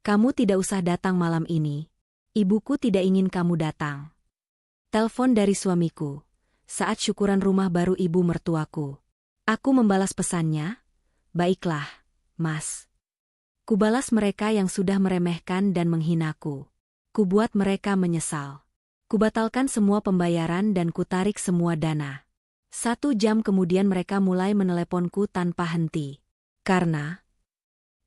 Kamu tidak usah datang malam ini. Ibuku tidak ingin kamu datang. Telepon dari suamiku. Saat syukuran rumah baru ibu mertuaku. Aku membalas pesannya. Baiklah, Mas. Kubalas mereka yang sudah meremehkan dan menghinaku. Kubuat mereka menyesal. Kubatalkan semua pembayaran dan kutarik semua dana. 1 jam kemudian mereka mulai meneleponku tanpa henti. Karena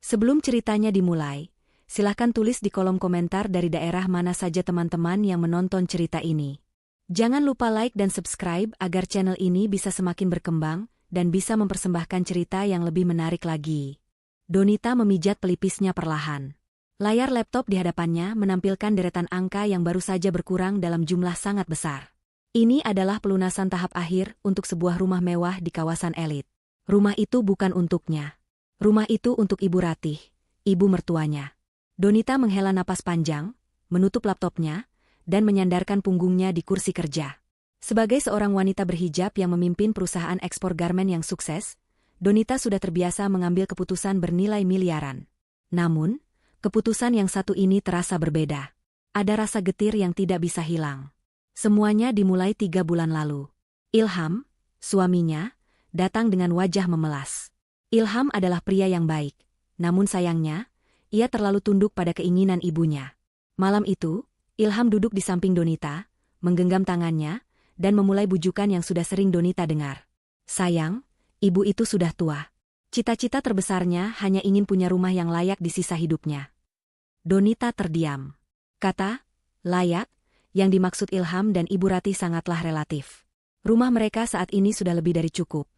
sebelum ceritanya dimulai, silahkan tulis di kolom komentar dari daerah mana saja teman-teman yang menonton cerita ini. Jangan lupa like dan subscribe agar channel ini bisa semakin berkembang dan bisa mempersembahkan cerita yang lebih menarik lagi. Donita memijat pelipisnya perlahan. Layar laptop di hadapannya menampilkan deretan angka yang baru saja berkurang dalam jumlah sangat besar. Ini adalah pelunasan tahap akhir untuk sebuah rumah mewah di kawasan elit. Rumah itu bukan untuknya. Rumah itu untuk Ibu Ratih, ibu mertuanya. Donita menghela napas panjang, menutup laptopnya, dan menyandarkan punggungnya di kursi kerja. Sebagai seorang wanita berhijab yang memimpin perusahaan ekspor garmen yang sukses, Donita sudah terbiasa mengambil keputusan bernilai miliaran. Namun, keputusan yang satu ini terasa berbeda. Ada rasa getir yang tidak bisa hilang. Semuanya dimulai 3 bulan lalu. Ilham, suaminya, datang dengan wajah memelas. Ilham adalah pria yang baik, namun sayangnya, ia terlalu tunduk pada keinginan ibunya. Malam itu, Ilham duduk di samping Donita, menggenggam tangannya, dan memulai bujukan yang sudah sering Donita dengar. Sayang, ibu itu sudah tua. Cita-cita terbesarnya hanya ingin punya rumah yang layak di sisa hidupnya. Donita terdiam. Kata, layak, yang dimaksud Ilham dan Ibu Ratih sangatlah relatif. Rumah mereka saat ini sudah lebih dari cukup.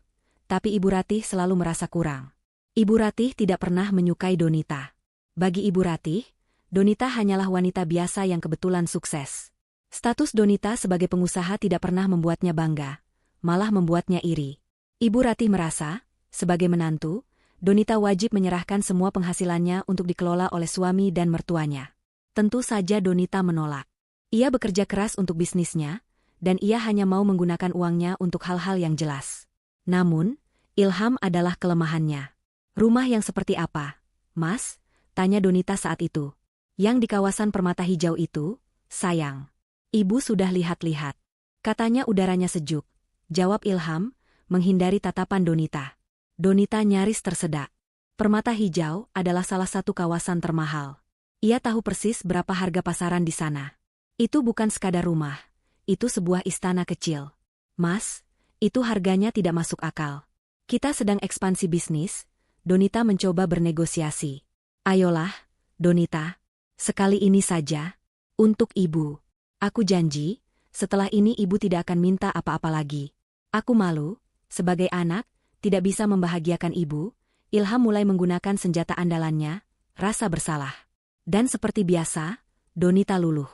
Tapi Ibu Ratih selalu merasa kurang. Ibu Ratih tidak pernah menyukai Donita. Bagi Ibu Ratih, Donita hanyalah wanita biasa yang kebetulan sukses. Status Donita sebagai pengusaha tidak pernah membuatnya bangga, malah membuatnya iri. Ibu Ratih merasa, sebagai menantu, Donita wajib menyerahkan semua penghasilannya untuk dikelola oleh suami dan mertuanya. Tentu saja Donita menolak. Ia bekerja keras untuk bisnisnya, dan ia hanya mau menggunakan uangnya untuk hal-hal yang jelas. Namun, Ilham adalah kelemahannya. Rumah yang seperti apa, Mas? Tanya Donita saat itu. Yang di kawasan permata hijau itu, sayang. Ibu sudah lihat-lihat. Katanya udaranya sejuk. Jawab Ilham, menghindari tatapan Donita. Donita nyaris tersedak. Permata hijau adalah salah satu kawasan termahal. Ia tahu persis berapa harga pasaran di sana. Itu bukan sekadar rumah. Itu sebuah istana kecil. Mas, itu harganya tidak masuk akal. Kita sedang ekspansi bisnis. Donita mencoba bernegosiasi. Ayolah, Donita, sekali ini saja, untuk ibu. Aku janji, setelah ini ibu tidak akan minta apa-apa lagi. Aku malu, sebagai anak, tidak bisa membahagiakan ibu. Ilham mulai menggunakan senjata andalannya, rasa bersalah. Dan seperti biasa, Donita luluh.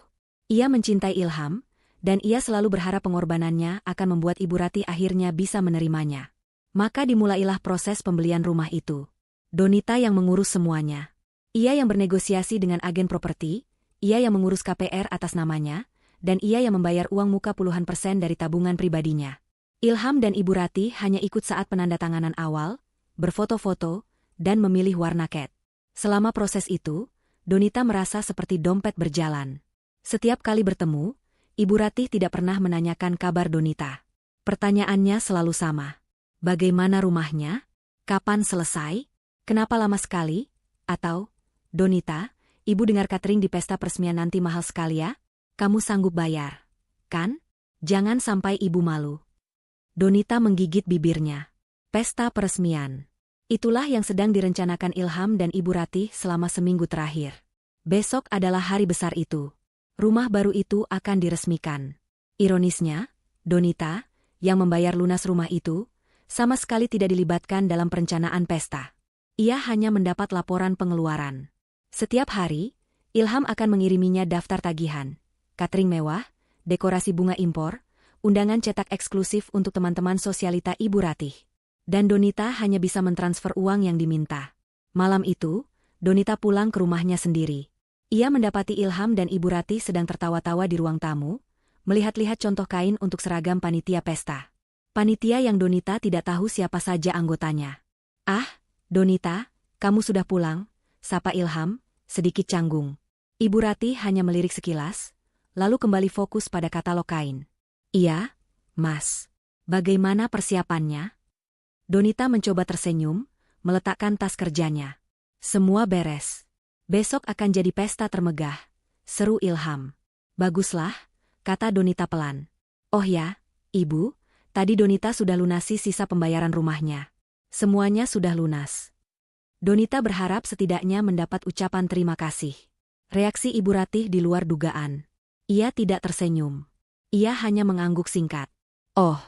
Ia mencintai Ilham, dan ia selalu berharap pengorbanannya akan membuat Ibu Ratih akhirnya bisa menerimanya. Maka dimulailah proses pembelian rumah itu. Donita yang mengurus semuanya. Ia yang bernegosiasi dengan agen properti, ia yang mengurus KPR atas namanya, dan ia yang membayar uang muka puluhan persen dari tabungan pribadinya. Ilham dan Ibu Ratih hanya ikut saat penandatanganan awal, berfoto-foto, dan memilih warna cat. Selama proses itu, Donita merasa seperti dompet berjalan. Setiap kali bertemu, Ibu Ratih tidak pernah menanyakan kabar Donita. Pertanyaannya selalu sama. Bagaimana rumahnya? Kapan selesai? Kenapa lama sekali? Atau, Donita, ibu dengar catering di pesta peresmian nanti mahal sekali ya? Kamu sanggup bayar, kan? Jangan sampai ibu malu. Donita menggigit bibirnya. Pesta peresmian. Itulah yang sedang direncanakan Ilham dan Ibu Ratih selama seminggu terakhir. Besok adalah hari besar itu. Rumah baru itu akan diresmikan. Ironisnya, Donita, yang membayar lunas rumah itu, sama sekali tidak dilibatkan dalam perencanaan pesta. Ia hanya mendapat laporan pengeluaran. Setiap hari, Ilham akan mengiriminya daftar tagihan, catering mewah, dekorasi bunga impor, undangan cetak eksklusif untuk teman-teman sosialita Ibu Ratih. Dan Donita hanya bisa mentransfer uang yang diminta. Malam itu, Donita pulang ke rumahnya sendiri. Ia mendapati Ilham dan Ibu Ratih sedang tertawa-tawa di ruang tamu, melihat-lihat contoh kain untuk seragam panitia pesta. Panitia yang Donita tidak tahu siapa saja anggotanya. Ah, Donita, kamu sudah pulang, sapa Ilham, sedikit canggung. Ibu Ratih hanya melirik sekilas, lalu kembali fokus pada katalog kain. Iya, Mas. Bagaimana persiapannya? Donita mencoba tersenyum, meletakkan tas kerjanya. Semua beres. Besok akan jadi pesta termegah, seru Ilham. Baguslah, kata Donita pelan. Oh ya, Ibu, tadi Donita sudah lunasi sisa pembayaran rumahnya. Semuanya sudah lunas. Donita berharap setidaknya mendapat ucapan terima kasih. Reaksi Ibu Ratih di luar dugaan. Ia tidak tersenyum. Ia hanya mengangguk singkat. Oh,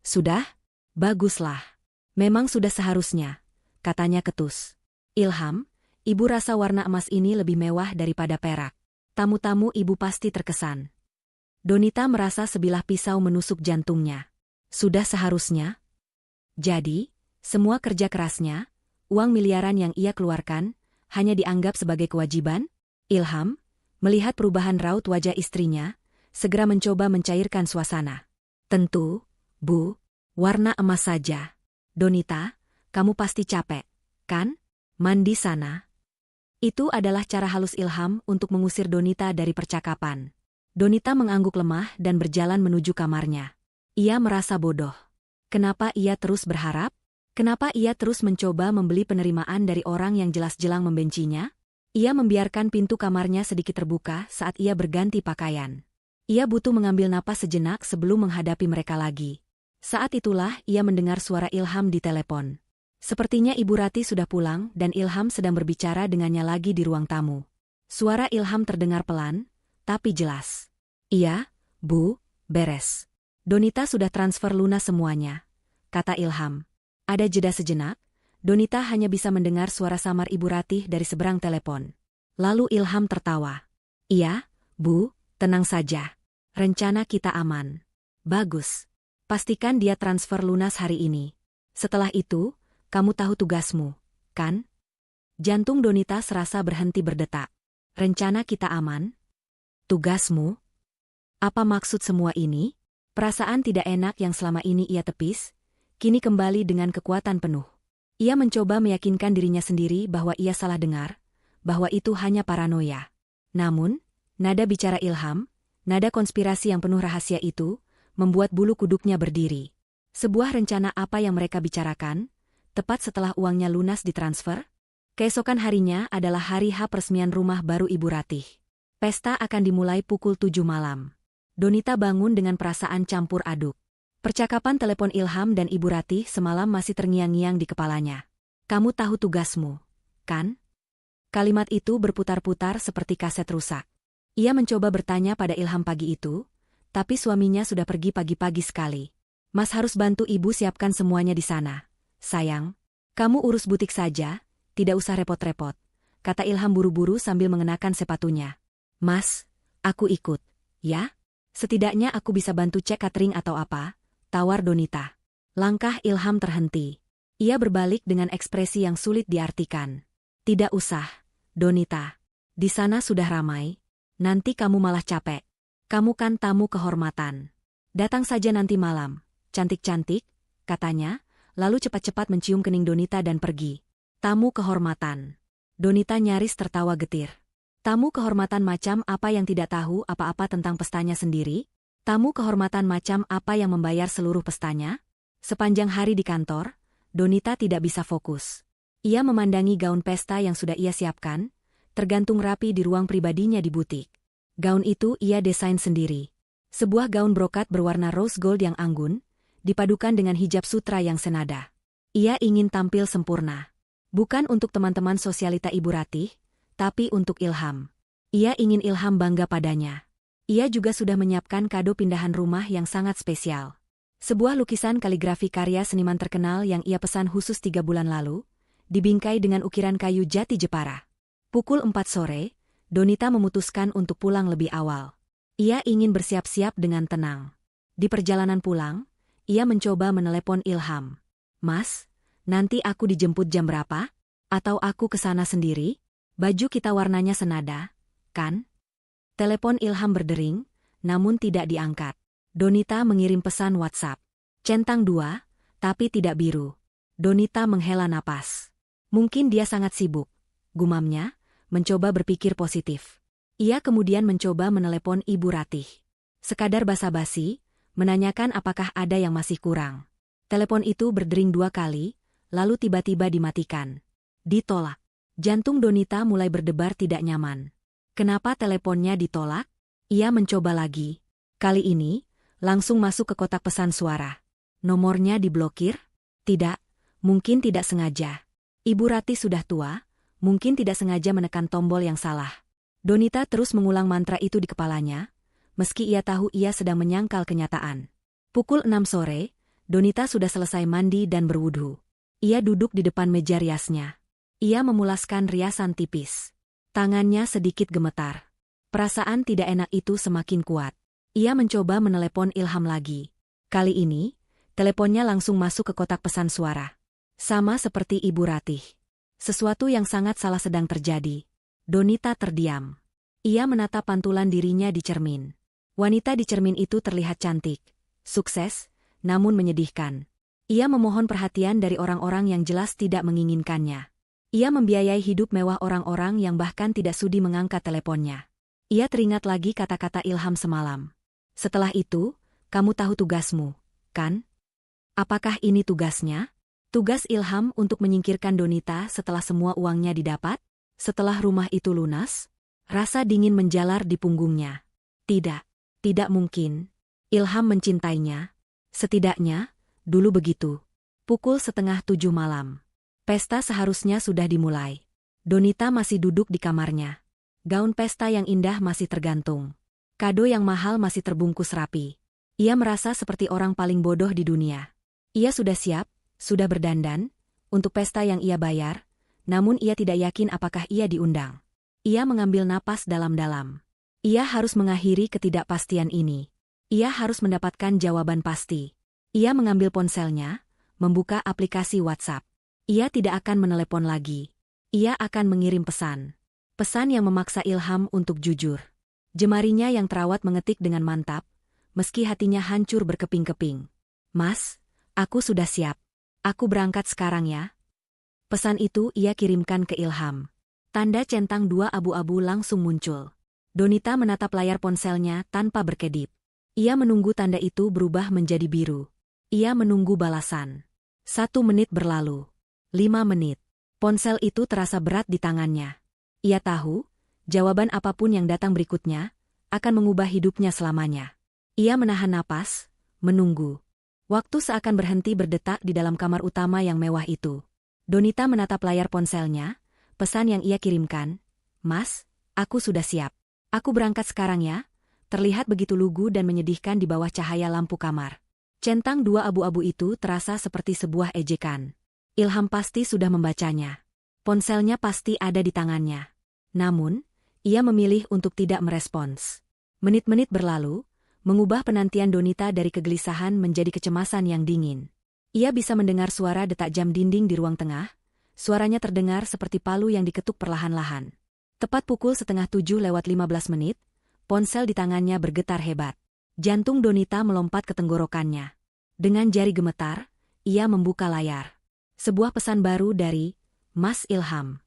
sudah? Baguslah. Memang sudah seharusnya, katanya ketus. Ilham, Ibu rasa warna emas ini lebih mewah daripada perak. Tamu-tamu Ibu pasti terkesan. Donita merasa sebilah pisau menusuk jantungnya. Sudah seharusnya? Jadi, semua kerja kerasnya, uang miliaran yang ia keluarkan, hanya dianggap sebagai kewajiban? Ilham, melihat perubahan raut wajah istrinya, segera mencoba mencairkan suasana. Tentu, Bu, warna emas saja. Donita, kamu pasti capek, kan? Mandi sana. Itu adalah cara halus Ilham untuk mengusir Donita dari percakapan. Donita mengangguk lemah dan berjalan menuju kamarnya. Ia merasa bodoh. Kenapa ia terus berharap? Kenapa ia terus mencoba membeli penerimaan dari orang yang jelas-jelas membencinya? Ia membiarkan pintu kamarnya sedikit terbuka saat ia berganti pakaian. Ia butuh mengambil napas sejenak sebelum menghadapi mereka lagi. Saat itulah ia mendengar suara Ilham di telepon. Sepertinya Ibu Ratih sudah pulang dan Ilham sedang berbicara dengannya lagi di ruang tamu. Suara Ilham terdengar pelan, tapi jelas. Iya, Bu, beres. Donita sudah transfer lunas semuanya, kata Ilham. Ada jeda sejenak, Donita hanya bisa mendengar suara samar Ibu Ratih dari seberang telepon. Lalu Ilham tertawa. Iya, Bu, tenang saja. Rencana kita aman. Bagus. Pastikan dia transfer lunas hari ini. Setelah itu, kamu tahu tugasmu, kan? Jantung Donita serasa berhenti berdetak. Rencana kita aman? Tugasmu? Apa maksud semua ini? Perasaan tidak enak yang selama ini ia tepis, kini kembali dengan kekuatan penuh. Ia mencoba meyakinkan dirinya sendiri bahwa ia salah dengar, bahwa itu hanya paranoia. Namun, nada bicara Ilham, nada konspirasi yang penuh rahasia itu, membuat bulu kuduknya berdiri. Sebuah rencana apa yang mereka bicarakan? Tepat setelah uangnya lunas ditransfer, keesokan harinya adalah hari H peresmian rumah baru Ibu Ratih. Pesta akan dimulai pukul 7 malam. Donita bangun dengan perasaan campur aduk. Percakapan telepon Ilham dan Ibu Ratih semalam masih terngiang-ngiang di kepalanya. Kamu tahu tugasmu, kan? Kalimat itu berputar-putar seperti kaset rusak. Ia mencoba bertanya pada Ilham pagi itu, tapi suaminya sudah pergi pagi-pagi sekali. Mas harus bantu Ibu siapkan semuanya di sana. Sayang, kamu urus butik saja, tidak usah repot-repot, kata Ilham buru-buru sambil mengenakan sepatunya. Mas, aku ikut, ya? Setidaknya aku bisa bantu cek catering atau apa, tawar Donita. Langkah Ilham terhenti. Ia berbalik dengan ekspresi yang sulit diartikan. Tidak usah, Donita. Di sana sudah ramai, nanti kamu malah capek. Kamu kan tamu kehormatan. Datang saja nanti malam, cantik-cantik, katanya, lalu cepat-cepat mencium kening Donita dan pergi. Tamu kehormatan. Donita nyaris tertawa getir. Tamu kehormatan macam apa yang tidak tahu apa-apa tentang pestanya sendiri? Tamu kehormatan macam apa yang membayar seluruh pestanya? Sepanjang hari di kantor, Donita tidak bisa fokus. Ia memandangi gaun pesta yang sudah ia siapkan, tergantung rapi di ruang pribadinya di butik. Gaun itu ia desain sendiri. Sebuah gaun brokat berwarna rose gold yang anggun, dipadukan dengan hijab sutra yang senada. Ia ingin tampil sempurna. Bukan untuk teman-teman sosialita Ibu Ratih, tapi untuk Ilham. Ia ingin Ilham bangga padanya. Ia juga sudah menyiapkan kado pindahan rumah yang sangat spesial. Sebuah lukisan kaligrafi karya seniman terkenal yang ia pesan khusus 3 bulan lalu, dibingkai dengan ukiran kayu jati Jepara. Pukul 4 sore, Donita memutuskan untuk pulang lebih awal. Ia ingin bersiap-siap dengan tenang. Di perjalanan pulang, ia mencoba menelepon Ilham. Mas, nanti aku dijemput jam berapa? Atau aku ke sana sendiri? Baju kita warnanya senada, kan? Telepon Ilham berdering, namun tidak diangkat. Donita mengirim pesan WhatsApp. Centang 2, tapi tidak biru. Donita menghela napas. Mungkin dia sangat sibuk, gumamnya, mencoba berpikir positif. Ia kemudian mencoba menelepon Ibu Ratih. Sekadar basa-basi, menanyakan apakah ada yang masih kurang. Telepon itu berdering 2 kali, lalu tiba-tiba dimatikan. Ditolak. Jantung Donita mulai berdebar tidak nyaman. Kenapa teleponnya ditolak? Ia mencoba lagi. Kali ini, langsung masuk ke kotak pesan suara. Nomornya diblokir? Tidak, mungkin tidak sengaja. Ibu Ratih sudah tua, mungkin tidak sengaja menekan tombol yang salah. Donita terus mengulang mantra itu di kepalanya, meski ia tahu ia sedang menyangkal kenyataan. Pukul 6 sore, Donita sudah selesai mandi dan berwudu. Ia duduk di depan meja riasnya. Ia memulaskan riasan tipis. Tangannya sedikit gemetar. Perasaan tidak enak itu semakin kuat. Ia mencoba menelepon Ilham lagi. Kali ini, teleponnya langsung masuk ke kotak pesan suara. Sama seperti Ibu Ratih. Sesuatu yang sangat salah sedang terjadi. Donita terdiam. Ia menatap pantulan dirinya di cermin. Wanita di cermin itu terlihat cantik, sukses, namun menyedihkan. Ia memohon perhatian dari orang-orang yang jelas tidak menginginkannya. Ia membiayai hidup mewah orang-orang yang bahkan tidak sudi mengangkat teleponnya. Ia teringat lagi kata-kata Ilham semalam. Setelah itu, kamu tahu tugasmu, kan? Apakah ini tugasnya? Tugas Ilham untuk menyingkirkan Donita setelah semua uangnya didapat? Setelah rumah itu lunas? Rasa dingin menjalar di punggungnya. Tidak, tidak mungkin. Ilham mencintainya. Setidaknya, dulu begitu. Pukul 6:30 malam. Pesta seharusnya sudah dimulai. Donita masih duduk di kamarnya. Gaun pesta yang indah masih tergantung. Kado yang mahal masih terbungkus rapi. Ia merasa seperti orang paling bodoh di dunia. Ia sudah siap, sudah berdandan, untuk pesta yang ia bayar, namun ia tidak yakin apakah ia diundang. Ia mengambil napas dalam-dalam. Ia harus mengakhiri ketidakpastian ini. Ia harus mendapatkan jawaban pasti. Ia mengambil ponselnya, membuka aplikasi WhatsApp. Ia tidak akan menelepon lagi. Ia akan mengirim pesan. Pesan yang memaksa Ilham untuk jujur. Jemarinya yang terawat mengetik dengan mantap, meski hatinya hancur berkeping-keping. Mas, aku sudah siap. Aku berangkat sekarang ya. Pesan itu ia kirimkan ke Ilham. Tanda centang 2 abu-abu langsung muncul. Donita menatap layar ponselnya tanpa berkedip. Ia menunggu tanda itu berubah menjadi biru. Ia menunggu balasan. 1 menit berlalu. 5 menit. Ponsel itu terasa berat di tangannya. Ia tahu, jawaban apapun yang datang berikutnya, akan mengubah hidupnya selamanya. Ia menahan napas, menunggu. Waktu seakan berhenti berdetak di dalam kamar utama yang mewah itu. Donita menatap layar ponselnya, pesan yang ia kirimkan. Mas, aku sudah siap. Aku berangkat sekarang ya. Terlihat begitu lugu dan menyedihkan di bawah cahaya lampu kamar. Centang 2 abu-abu itu terasa seperti sebuah ejekan. Ilham pasti sudah membacanya. Ponselnya pasti ada di tangannya. Namun, ia memilih untuk tidak merespons. Menit-menit berlalu, mengubah penantian Donita dari kegelisahan menjadi kecemasan yang dingin. Ia bisa mendengar suara detak jam dinding di ruang tengah, suaranya terdengar seperti palu yang diketuk perlahan-lahan. Tepat pukul 6:07:15, ponsel di tangannya bergetar hebat. Jantung Donita melompat ke tenggorokannya. Dengan jari gemetar, ia membuka layar. Sebuah pesan baru dari Mas Ilham.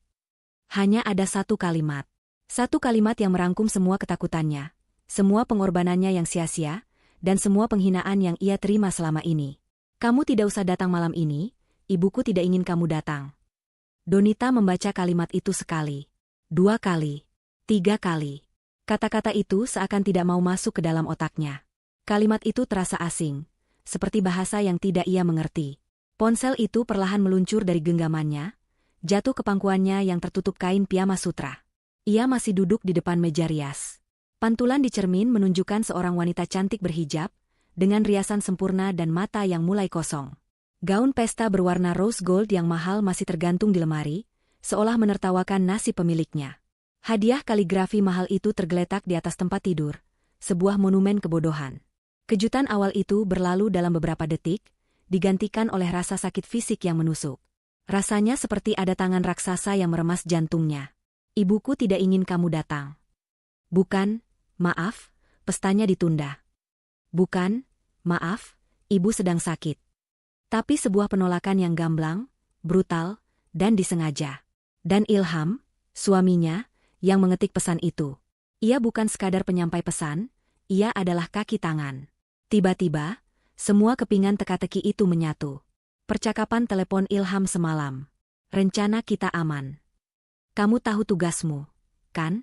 Hanya ada 1 kalimat. 1 kalimat yang merangkum semua ketakutannya, semua pengorbanannya yang sia-sia, dan semua penghinaan yang ia terima selama ini. Kamu tidak usah datang malam ini, ibuku tidak ingin kamu datang. Donita membaca kalimat itu sekali, 2 kali, 3 kali. Kata-kata itu seakan tidak mau masuk ke dalam otaknya. Kalimat itu terasa asing, seperti bahasa yang tidak ia mengerti. Ponsel itu perlahan meluncur dari genggamannya, jatuh ke pangkuannya yang tertutup kain piyama sutra. Ia masih duduk di depan meja rias. Pantulan di cermin menunjukkan seorang wanita cantik berhijab, dengan riasan sempurna dan mata yang mulai kosong. Gaun pesta berwarna rose gold yang mahal masih tergantung di lemari, seolah menertawakan nasib pemiliknya. Hadiah kaligrafi mahal itu tergeletak di atas tempat tidur, sebuah monumen kebodohan. Kejutan awal itu berlalu dalam beberapa detik, digantikan oleh rasa sakit fisik yang menusuk. Rasanya seperti ada tangan raksasa yang meremas jantungnya. Ibuku tidak ingin kamu datang. Bukan, maaf, pestanya ditunda. Bukan, maaf, ibu sedang sakit. Tapi sebuah penolakan yang gamblang, brutal, dan disengaja. Dan Ilham, suaminya, yang mengetik pesan itu. Ia bukan sekadar penyampai pesan, ia adalah kaki tangan. Tiba-tiba, semua kepingan teka-teki itu menyatu. Percakapan telepon Ilham semalam. Rencana kita aman. Kamu tahu tugasmu, kan?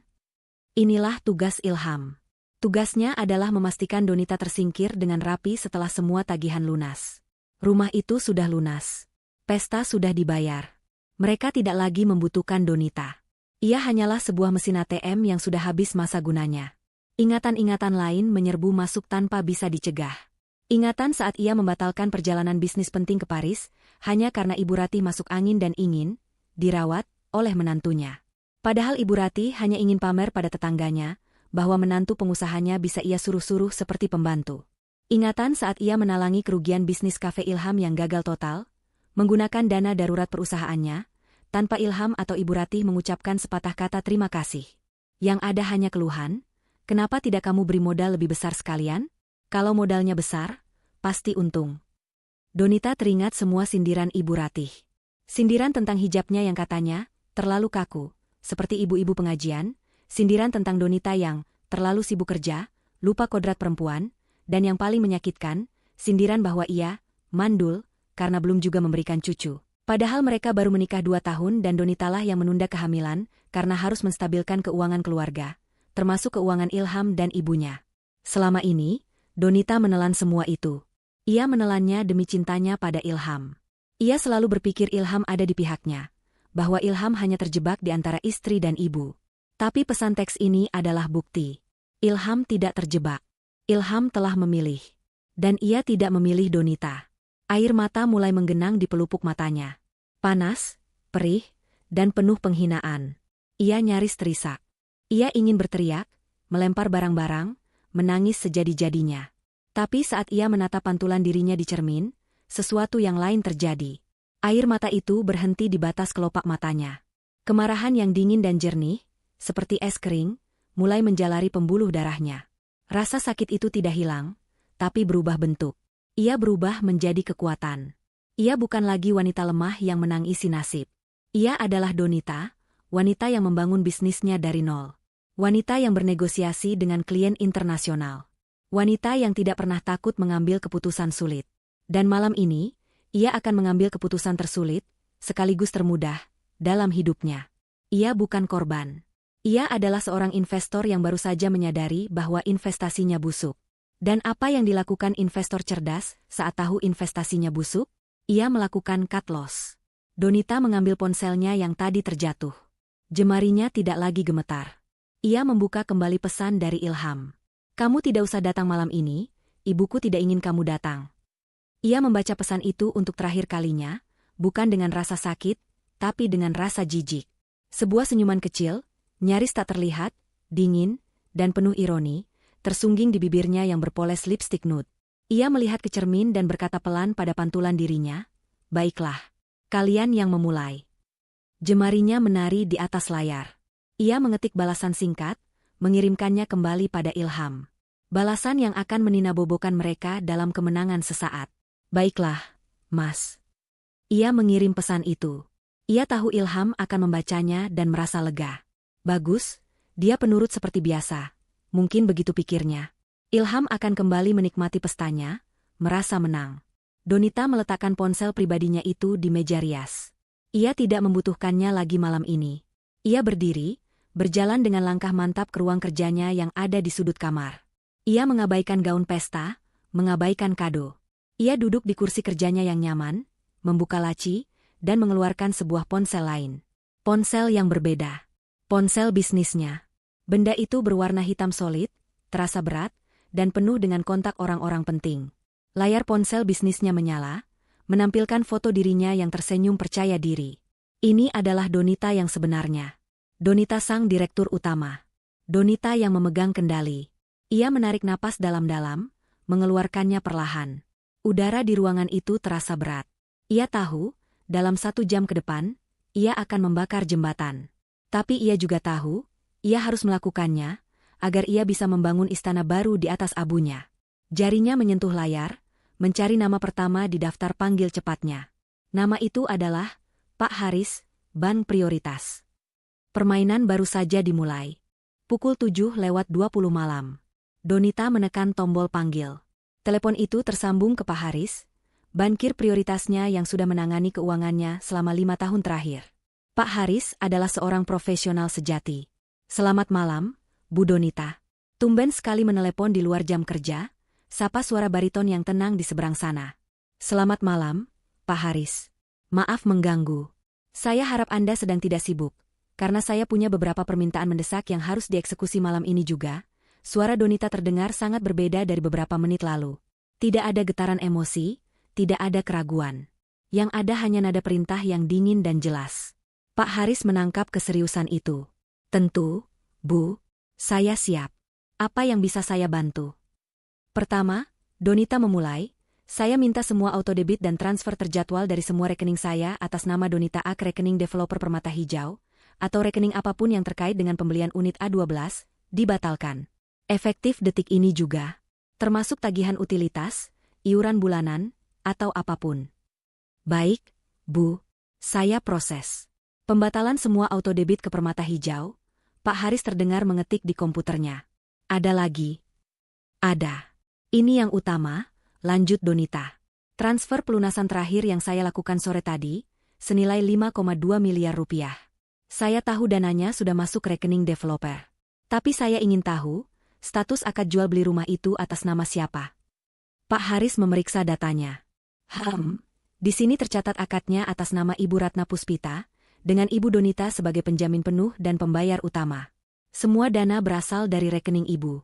Inilah tugas Ilham. Tugasnya adalah memastikan Donita tersingkir dengan rapi setelah semua tagihan lunas. Rumah itu sudah lunas. Pesta sudah dibayar. Mereka tidak lagi membutuhkan Donita. Ia hanyalah sebuah mesin ATM yang sudah habis masa gunanya. Ingatan-ingatan lain menyerbu masuk tanpa bisa dicegah. Ingatan saat ia membatalkan perjalanan bisnis penting ke Paris, hanya karena Ibu Ratih masuk angin dan ingin dirawat oleh menantunya. Padahal Ibu Ratih hanya ingin pamer pada tetangganya, bahwa menantu pengusahanya bisa ia suruh-suruh seperti pembantu. Ingatan saat ia menalangi kerugian bisnis kafe Ilham yang gagal total, menggunakan dana darurat perusahaannya, tanpa Ilham atau Ibu Ratih mengucapkan sepatah kata terima kasih. Yang ada hanya keluhan, kenapa tidak kamu beri modal lebih besar sekalian? Kalau modalnya besar, pasti untung. Donita teringat semua sindiran Ibu Ratih. Sindiran tentang hijabnya yang katanya terlalu kaku, seperti ibu-ibu pengajian, sindiran tentang Donita yang terlalu sibuk kerja, lupa kodrat perempuan, dan yang paling menyakitkan, sindiran bahwa ia mandul karena belum juga memberikan cucu. Padahal mereka baru menikah 2 tahun dan Donitalah yang menunda kehamilan karena harus menstabilkan keuangan keluarga, termasuk keuangan Ilham dan ibunya. Selama ini, Donita menelan semua itu. Ia menelannya demi cintanya pada Ilham. Ia selalu berpikir Ilham ada di pihaknya, bahwa Ilham hanya terjebak di antara istri dan ibu. Tapi pesan teks ini adalah bukti. Ilham tidak terjebak. Ilham telah memilih. Dan ia tidak memilih Donita. Air mata mulai menggenang di pelupuk matanya. Panas, perih, dan penuh penghinaan. Ia nyaris terisak. Ia ingin berteriak, melempar barang-barang, menangis sejadi-jadinya. Tapi saat ia menatap pantulan dirinya di cermin, sesuatu yang lain terjadi. Air mata itu berhenti di batas kelopak matanya. Kemarahan yang dingin dan jernih, seperti es kering, mulai menjalari pembuluh darahnya. Rasa sakit itu tidak hilang, tapi berubah bentuk. Ia berubah menjadi kekuatan. Ia bukan lagi wanita lemah yang menangisi nasib. Ia adalah Donita, wanita yang membangun bisnisnya dari nol. Wanita yang bernegosiasi dengan klien internasional. Wanita yang tidak pernah takut mengambil keputusan sulit. Dan malam ini, ia akan mengambil keputusan tersulit, sekaligus termudah, dalam hidupnya. Ia bukan korban. Ia adalah seorang investor yang baru saja menyadari bahwa investasinya busuk. Dan apa yang dilakukan investor cerdas saat tahu investasinya busuk? Ia melakukan cut loss. Donita mengambil ponselnya yang tadi terjatuh. Jemarinya tidak lagi gemetar. Ia membuka kembali pesan dari Ilham. Kamu tidak usah datang malam ini, ibuku tidak ingin kamu datang. Ia membaca pesan itu untuk terakhir kalinya, bukan dengan rasa sakit, tapi dengan rasa jijik. Sebuah senyuman kecil, nyaris tak terlihat, dingin, dan penuh ironi, tersungging di bibirnya yang berpoles lipstik nude. Ia melihat ke cermin dan berkata pelan pada pantulan dirinya, "Baiklah, kalian yang memulai." Jemarinya menari di atas layar. Ia mengetik balasan singkat, mengirimkannya kembali pada Ilham. Balasan yang akan meninabobokan mereka dalam kemenangan sesaat. "Baiklah, Mas." Ia mengirim pesan itu. Ia tahu Ilham akan membacanya dan merasa lega. Bagus, dia penurut seperti biasa. Mungkin begitu pikirnya. Ilham akan kembali menikmati pestanya, merasa menang. Donita meletakkan ponsel pribadinya itu di meja rias. Ia tidak membutuhkannya lagi malam ini. Ia berdiri, berjalan dengan langkah mantap ke ruang kerjanya yang ada di sudut kamar. Ia mengabaikan gaun pesta, mengabaikan kado. Ia duduk di kursi kerjanya yang nyaman, membuka laci, dan mengeluarkan sebuah ponsel lain. Ponsel yang berbeda. Ponsel bisnisnya. Benda itu berwarna hitam solid, terasa berat, dan penuh dengan kontak orang-orang penting. Layar ponsel bisnisnya menyala, menampilkan foto dirinya yang tersenyum percaya diri. Ini adalah Donita yang sebenarnya. Donita sang direktur utama. Donita yang memegang kendali. Ia menarik napas dalam-dalam, mengeluarkannya perlahan. Udara di ruangan itu terasa berat. Ia tahu, dalam 1 jam ke depan, ia akan membakar jembatan. Tapi ia juga tahu, ia harus melakukannya, agar ia bisa membangun istana baru di atas abunya. Jarinya menyentuh layar, mencari nama pertama di daftar panggil cepatnya. Nama itu adalah Pak Haris, Bank Prioritas. Permainan baru saja dimulai. Pukul 7:20 malam. Donita menekan tombol panggil. Telepon itu tersambung ke Pak Haris, bankir prioritasnya yang sudah menangani keuangannya selama 5 tahun terakhir. Pak Haris adalah seorang profesional sejati. Selamat malam, Bu Donita. Tumben sekali menelepon di luar jam kerja, sapa suara bariton yang tenang di seberang sana. Selamat malam, Pak Haris. Maaf mengganggu. Saya harap Anda sedang tidak sibuk. Karena saya punya beberapa permintaan mendesak yang harus dieksekusi malam ini juga, suara Donita terdengar sangat berbeda dari beberapa menit lalu. Tidak ada getaran emosi, tidak ada keraguan. Yang ada hanya nada perintah yang dingin dan jelas. Pak Haris menangkap keseriusan itu. Tentu, Bu, saya siap. Apa yang bisa saya bantu? Pertama, Donita memulai, saya minta semua autodebit dan transfer terjadwal dari semua rekening saya atas nama Donita A ke rekening developer Permata Hijau, atau rekening apapun yang terkait dengan pembelian unit A12, dibatalkan. Efektif detik ini juga. Termasuk tagihan utilitas, iuran bulanan, atau apapun. Baik, Bu. Saya proses. Pembatalan semua autodebit ke Permata Hijau. Pak Haris terdengar mengetik di komputernya. Ada lagi. Ada. Ini yang utama, lanjut Donita. Transfer pelunasan terakhir yang saya lakukan sore tadi, senilai 5,2 miliar rupiah. Saya tahu dananya sudah masuk rekening developer. Tapi saya ingin tahu, status akad jual beli rumah itu atas nama siapa? Pak Haris memeriksa datanya. Di sini tercatat akadnya atas nama Ibu Ratna Puspita, dengan Ibu Donita sebagai penjamin penuh dan pembayar utama. Semua dana berasal dari rekening Ibu.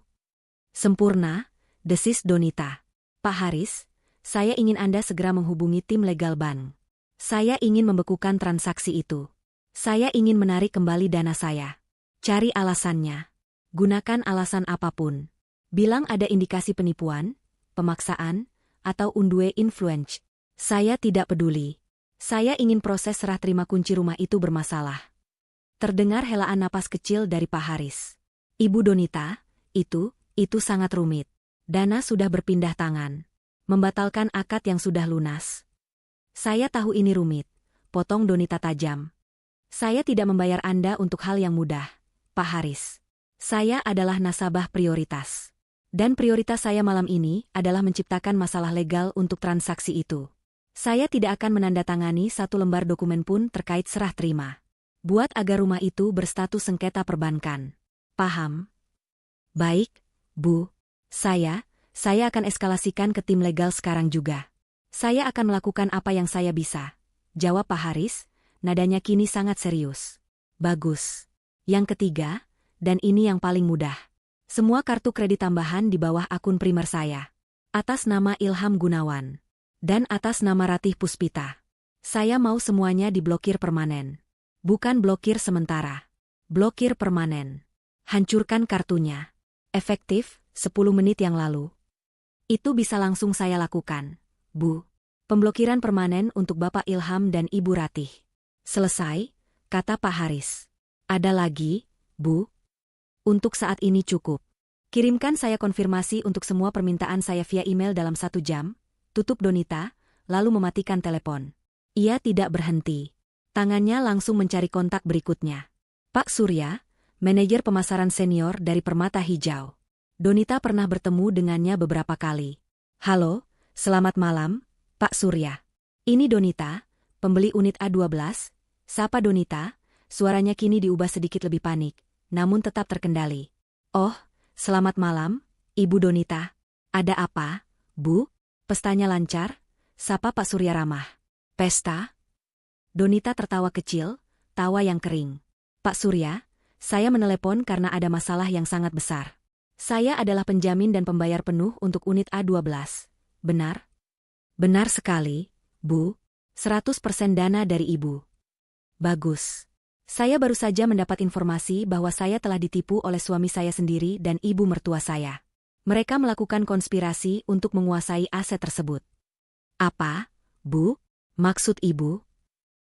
Sempurna, desis Donita. Pak Haris, saya ingin Anda segera menghubungi tim legal bank. Saya ingin membekukan transaksi itu. Saya ingin menarik kembali dana saya. Cari alasannya. Gunakan alasan apapun. Bilang ada indikasi penipuan, pemaksaan, atau undue influence. Saya tidak peduli. Saya ingin proses serah terima kunci rumah itu bermasalah. Terdengar helaan napas kecil dari Pak Haris. Ibu Donita, itu sangat rumit. Dana sudah berpindah tangan. Membatalkan akad yang sudah lunas. Saya tahu ini rumit, potong Donita tajam. Saya tidak membayar Anda untuk hal yang mudah, Pak Haris. Saya adalah nasabah prioritas. Dan prioritas saya malam ini adalah menciptakan masalah legal untuk transaksi itu. Saya tidak akan menandatangani satu lembar dokumen pun terkait serah terima. Buat agar rumah itu berstatus sengketa perbankan. Paham? Baik, Bu. Saya akan eskalasikan ke tim legal sekarang juga. Saya akan melakukan apa yang saya bisa. Jawab Pak Haris. Nadanya kini sangat serius. Bagus. Yang ketiga, dan ini yang paling mudah. Semua kartu kredit tambahan di bawah akun primer saya. Atas nama Ilham Gunawan. Dan atas nama Ratih Puspita. Saya mau semuanya diblokir permanen. Bukan blokir sementara. Blokir permanen. Hancurkan kartunya. Efektif, 10 menit yang lalu. Itu bisa langsung saya lakukan, Bu. Pemblokiran permanen untuk Bapak Ilham dan Ibu Ratih. Selesai, kata Pak Haris. Ada lagi, Bu? Untuk saat ini cukup. Kirimkan saya konfirmasi untuk semua permintaan saya via email dalam 1 jam, tutup Donita, lalu mematikan telepon. Ia tidak berhenti. Tangannya langsung mencari kontak berikutnya. Pak Surya, manajer pemasaran senior dari Permata Hijau. Donita pernah bertemu dengannya beberapa kali. Halo, selamat malam, Pak Surya. Ini Donita, pembeli unit A12, sapa Donita, suaranya kini diubah sedikit lebih panik, namun tetap terkendali. Oh, selamat malam, Ibu Donita. Ada apa, Bu? Pestanya lancar? Sapa Pak Surya ramah. Pesta? Donita tertawa kecil, tawa yang kering. Pak Surya, saya menelepon karena ada masalah yang sangat besar. Saya adalah penjamin dan pembayar penuh untuk unit A12. Benar? Benar sekali, Bu. 100% dana dari Ibu. Bagus. Saya baru saja mendapat informasi bahwa saya telah ditipu oleh suami saya sendiri dan ibu mertua saya. Mereka melakukan konspirasi untuk menguasai aset tersebut. Apa, Bu? Maksud Ibu?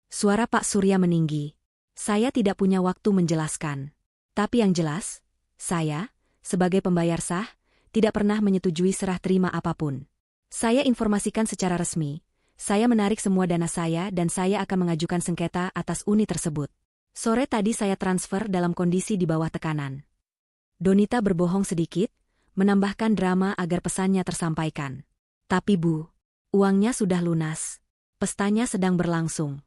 Suara Pak Surya meninggi. Saya tidak punya waktu menjelaskan. Tapi yang jelas, saya, sebagai pembayar sah, tidak pernah menyetujui serah terima apapun. Saya informasikan secara resmi. Saya menarik semua dana saya dan saya akan mengajukan sengketa atas unit tersebut. Sore tadi saya transfer dalam kondisi di bawah tekanan. Donita berbohong sedikit, menambahkan drama agar pesannya tersampaikan. Tapi Bu, uangnya sudah lunas. Pestanya sedang berlangsung.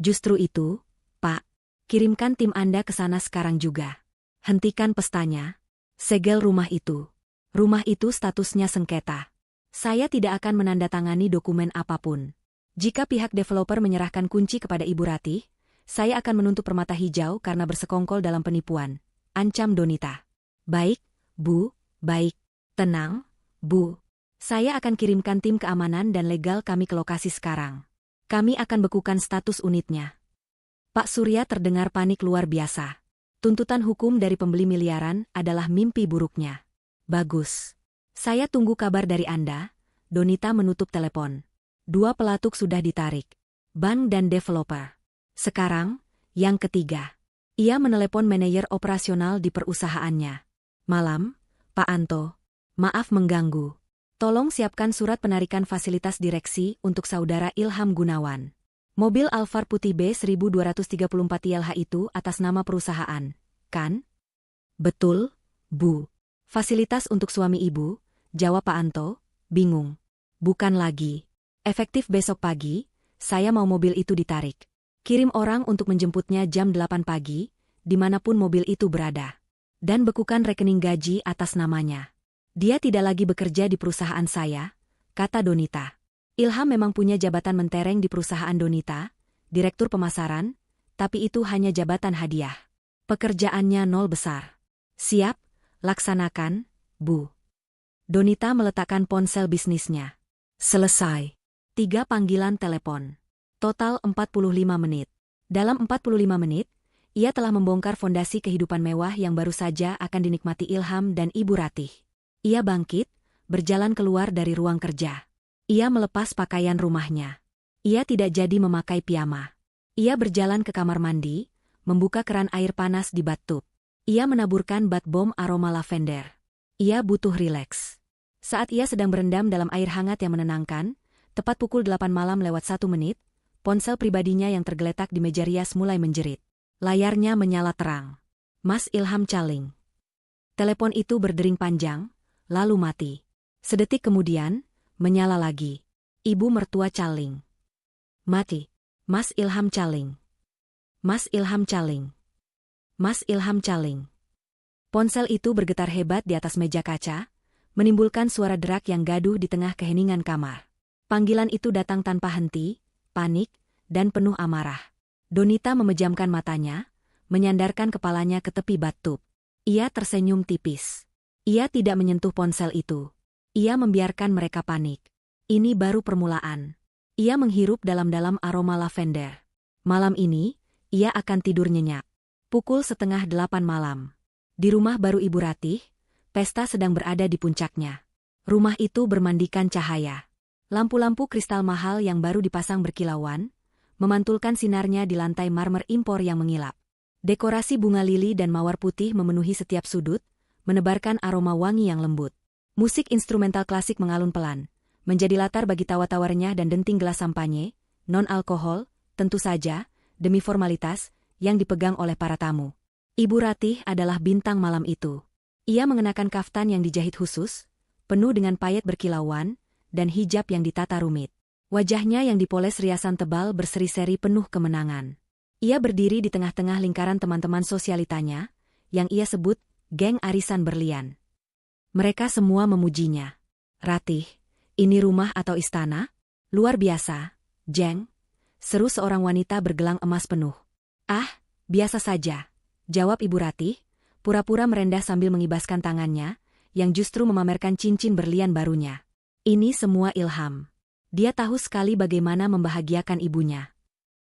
Justru itu, Pak, kirimkan tim Anda ke sana sekarang juga. Hentikan pestanya. Segel rumah itu. Rumah itu statusnya sengketa. Saya tidak akan menandatangani dokumen apapun. Jika pihak developer menyerahkan kunci kepada Ibu Ratih, saya akan menuntut Permata Hijau karena bersekongkol dalam penipuan. Ancam Donita. Baik, Bu, baik. Tenang, Bu. Saya akan kirimkan tim keamanan dan legal kami ke lokasi sekarang. Kami akan bekukan status unitnya. Pak Surya terdengar panik luar biasa. Tuntutan hukum dari pembeli miliaran adalah mimpi buruknya. Bagus. Saya tunggu kabar dari Anda. Donita menutup telepon. 2 pelatuk sudah ditarik. Bank dan developer. Sekarang, yang ketiga. Ia menelepon manajer operasional di perusahaannya. Malam, Pak Anto. Maaf mengganggu. Tolong siapkan surat penarikan fasilitas direksi untuk saudara Ilham Gunawan. Mobil Alphard putih B1234 ILH itu atas nama perusahaan, kan? Betul, Bu. Fasilitas untuk suami Ibu, jawab Pak Anto, bingung. Bukan lagi. Efektif besok pagi, saya mau mobil itu ditarik. Kirim orang untuk menjemputnya jam 8 pagi, dimanapun mobil itu berada. Dan bekukan rekening gaji atas namanya. Dia tidak lagi bekerja di perusahaan saya, kata Donita. Ilham memang punya jabatan mentereng di perusahaan Donita, direktur pemasaran, tapi itu hanya jabatan hadiah. Pekerjaannya nol besar. Siap, laksanakan, Bu. Donita meletakkan ponsel bisnisnya. Selesai. 3 panggilan telepon. Total 45 menit. Dalam 45 menit, ia telah membongkar fondasi kehidupan mewah yang baru saja akan dinikmati Ilham dan Ibu Ratih. Ia bangkit, berjalan keluar dari ruang kerja. Ia melepas pakaian rumahnya. Ia tidak jadi memakai piyama. Ia berjalan ke kamar mandi, membuka keran air panas di bathtub. Ia menaburkan bath bomb aroma lavender. Ia butuh rileks. Saat ia sedang berendam dalam air hangat yang menenangkan, tepat pukul 8 malam lewat 1 menit, ponsel pribadinya yang tergeletak di meja rias mulai menjerit. Layarnya menyala terang. Mas Ilham Caling. Telepon itu berdering panjang, lalu mati. Sedetik kemudian, menyala lagi. Ibu mertua Caling. Mati. Mas Ilham Caling. Mas Ilham Caling. Mas Ilham Caling. Ponsel itu bergetar hebat di atas meja kaca, menimbulkan suara derak yang gaduh di tengah keheningan kamar. Panggilan itu datang tanpa henti, panik, dan penuh amarah. Donita memejamkan matanya, menyandarkan kepalanya ke tepi bathtub. Ia tersenyum tipis. Ia tidak menyentuh ponsel itu. Ia membiarkan mereka panik. Ini baru permulaan. Ia menghirup dalam-dalam aroma lavender. Malam ini, ia akan tidur nyenyak. Pukul 7:30 malam. Di rumah baru Ibu Ratih, pesta sedang berada di puncaknya. Rumah itu bermandikan cahaya. Lampu-lampu kristal mahal yang baru dipasang berkilauan, memantulkan sinarnya di lantai marmer impor yang mengilap. Dekorasi bunga lili dan mawar putih memenuhi setiap sudut, menebarkan aroma wangi yang lembut. Musik instrumental klasik mengalun pelan, menjadi latar bagi tawa-tawa renyah dan denting gelas sampanye, non-alkohol, tentu saja, demi formalitas, yang dipegang oleh para tamu. Ibu Ratih adalah bintang malam itu. Ia mengenakan kaftan yang dijahit khusus, penuh dengan payet berkilauan, dan hijab yang ditata rumit. Wajahnya yang dipoles riasan tebal berseri-seri penuh kemenangan. Ia berdiri di tengah-tengah lingkaran teman-teman sosialitanya, yang ia sebut geng arisan berlian. Mereka semua memujinya. Ratih, ini rumah atau istana? Luar biasa, Jeng, seru seorang wanita bergelang emas penuh. Ah, biasa saja, jawab Ibu Ratih, pura-pura merendah sambil mengibaskan tangannya, yang justru memamerkan cincin berlian barunya. Ini semua Ilham. Dia tahu sekali bagaimana membahagiakan ibunya.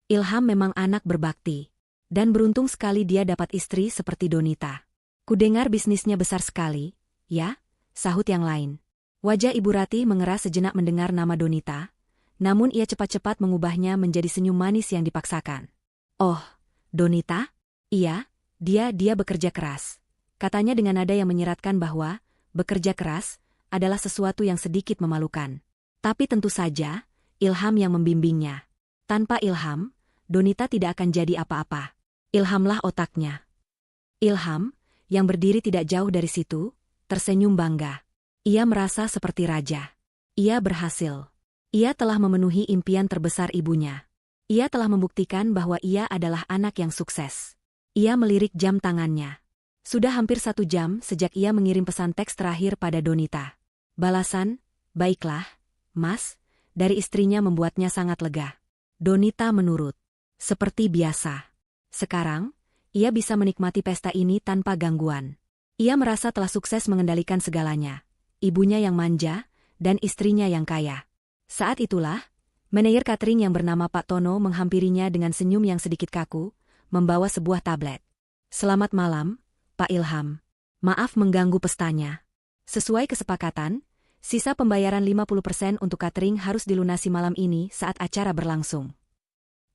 Ilham memang anak berbakti. Dan beruntung sekali dia dapat istri seperti Donita. Kudengar bisnisnya besar sekali, ya, sahut yang lain. Wajah Ibu Ratih mengerah sejenak mendengar nama Donita, namun ia cepat-cepat mengubahnya menjadi senyum manis yang dipaksakan. Oh, Donita? Iya, dia bekerja keras. Katanya dengan nada yang menyeratkan bahwa bekerja keras adalah sesuatu yang sedikit memalukan. Tapi tentu saja, Ilham yang membimbingnya. Tanpa Ilham, Donita tidak akan jadi apa-apa. Ilhamlah otaknya. Ilham, yang berdiri tidak jauh dari situ, tersenyum bangga. Ia merasa seperti raja. Ia berhasil. Ia telah memenuhi impian terbesar ibunya. Ia telah membuktikan bahwa ia adalah anak yang sukses. Ia melirik jam tangannya. Sudah hampir 1 jam sejak ia mengirim pesan teks terakhir pada Donita. Balasan, "Baiklah, Mas," dari istrinya membuatnya sangat lega. Donita menurut. Seperti biasa. Sekarang, ia bisa menikmati pesta ini tanpa gangguan. Ia merasa telah sukses mengendalikan segalanya. Ibunya yang manja, dan istrinya yang kaya. Saat itulah, manajer catering yang bernama Pak Tono menghampirinya dengan senyum yang sedikit kaku, membawa sebuah tablet. "Selamat malam, Pak Ilham. Maaf mengganggu pestanya. Sesuai kesepakatan, sisa pembayaran 50% untuk catering harus dilunasi malam ini saat acara berlangsung."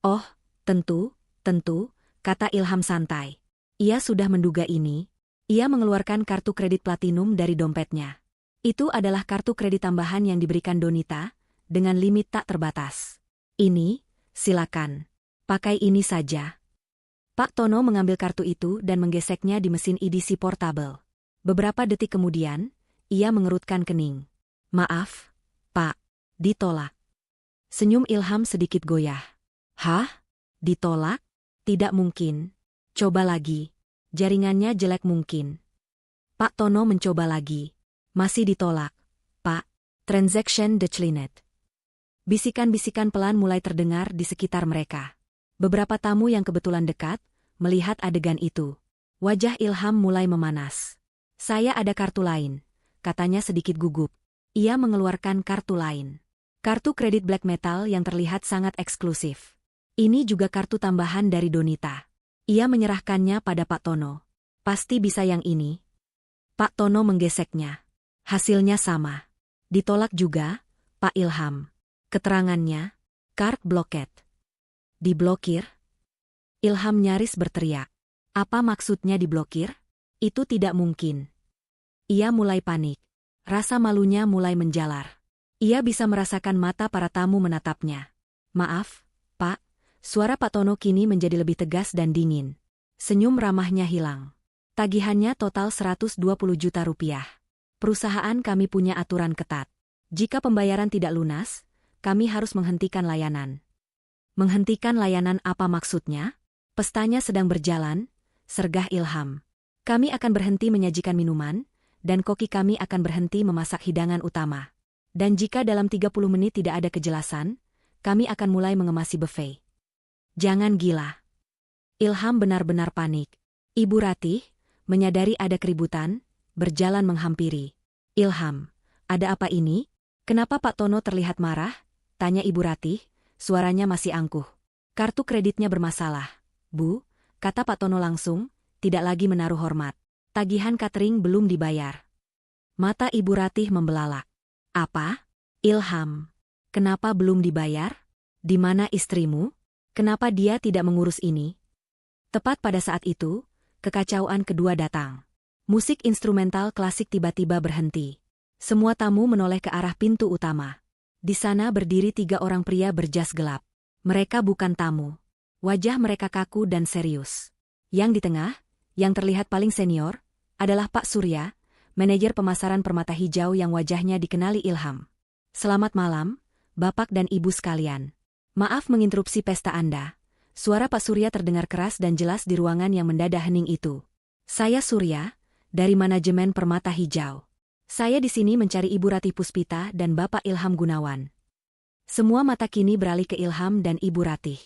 "Oh, tentu, kata Ilham santai. Ia sudah menduga ini. Ia mengeluarkan kartu kredit platinum dari dompetnya. Itu adalah kartu kredit tambahan yang diberikan Donita, dengan limit tak terbatas. "Ini, silakan. Pakai ini saja." Pak Tono mengambil kartu itu dan menggeseknya di mesin edisi portable. Beberapa detik kemudian, ia mengerutkan kening. "Maaf, Pak. Ditolak." Senyum Ilham sedikit goyah. "Hah? Ditolak? Tidak mungkin. Coba lagi. Jaringannya jelek mungkin." Pak Tono mencoba lagi. "Masih ditolak, Pak. Transaction declined." Bisikan-bisikan pelan mulai terdengar di sekitar mereka. Beberapa tamu yang kebetulan dekat, melihat adegan itu. Wajah Ilham mulai memanas. "Saya ada kartu lain," katanya sedikit gugup. Ia mengeluarkan kartu lain. Kartu kredit black metal yang terlihat sangat eksklusif. Ini juga kartu tambahan dari Donita. Ia menyerahkannya pada Pak Tono. "Pasti bisa yang ini." Pak Tono menggeseknya. Hasilnya sama. Ditolak juga, Pak Ilham. Keterangannya, card blocked. "Diblokir?" Ilham nyaris berteriak. Apa maksudnya diblokir? Itu tidak mungkin. Ia mulai panik. Rasa malunya mulai menjalar. Ia bisa merasakan mata para tamu menatapnya. "Maaf, Pak." Suara Pak Tono kini menjadi lebih tegas dan dingin. Senyum ramahnya hilang. "Tagihannya total 120 juta rupiah. Perusahaan kami punya aturan ketat. Jika pembayaran tidak lunas, kami harus menghentikan layanan." "Menghentikan layanan apa maksudnya?" "Pestanya sedang berjalan," sergah Ilham. "Kami akan berhenti menyajikan minuman, dan koki kami akan berhenti memasak hidangan utama. Dan jika dalam 30 menit tidak ada kejelasan, kami akan mulai mengemasi buffet." "Jangan gila." Ilham benar-benar panik. Ibu Ratih, menyadari ada keributan, berjalan menghampiri. "Ilham, ada apa ini? Kenapa Pak Tono terlihat marah?" tanya Ibu Ratih, suaranya masih angkuh. "Kartu kreditnya bermasalah, Bu," kata Pak Tono langsung, tidak lagi menaruh hormat. "Tagihan catering belum dibayar." Mata Ibu Ratih membelalak. "Apa? Ilham, kenapa belum dibayar? Di mana istrimu? Kenapa dia tidak mengurus ini?" Tepat pada saat itu, kekacauan kedua datang. Musik instrumental klasik tiba-tiba berhenti. Semua tamu menoleh ke arah pintu utama. Di sana berdiri 3 orang pria berjas gelap. Mereka bukan tamu. Wajah mereka kaku dan serius. Yang di tengah, yang terlihat paling senior, adalah Pak Surya, manajer pemasaran permata hijau yang wajahnya dikenali Ilham. "Selamat malam, Bapak dan Ibu sekalian. Maaf menginterupsi pesta Anda." Suara Pak Surya terdengar keras dan jelas di ruangan yang mendadak hening itu. "Saya Surya, dari manajemen Permata Hijau. Saya di sini mencari Ibu Ratih Puspita dan Bapak Ilham Gunawan." Semua mata kini beralih ke Ilham dan Ibu Ratih.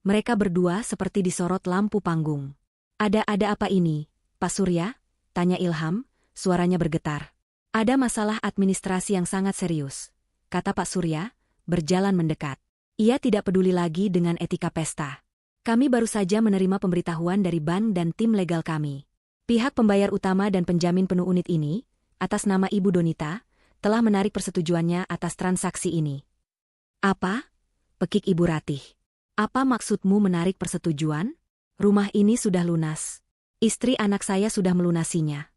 Mereka berdua seperti disorot lampu panggung. Ada apa ini, Pak Surya?" tanya Ilham, suaranya bergetar. "Ada masalah administrasi yang sangat serius," kata Pak Surya, berjalan mendekat. Ia tidak peduli lagi dengan etika pesta. "Kami baru saja menerima pemberitahuan dari bank dan tim legal kami. Pihak pembayar utama dan penjamin penuh unit ini, atas nama Ibu Donita, telah menarik persetujuannya atas transaksi ini." "Apa?" pekik Ibu Ratih. "Apa maksudmu menarik persetujuan? Rumah ini sudah lunas. Istri anak saya sudah melunasinya."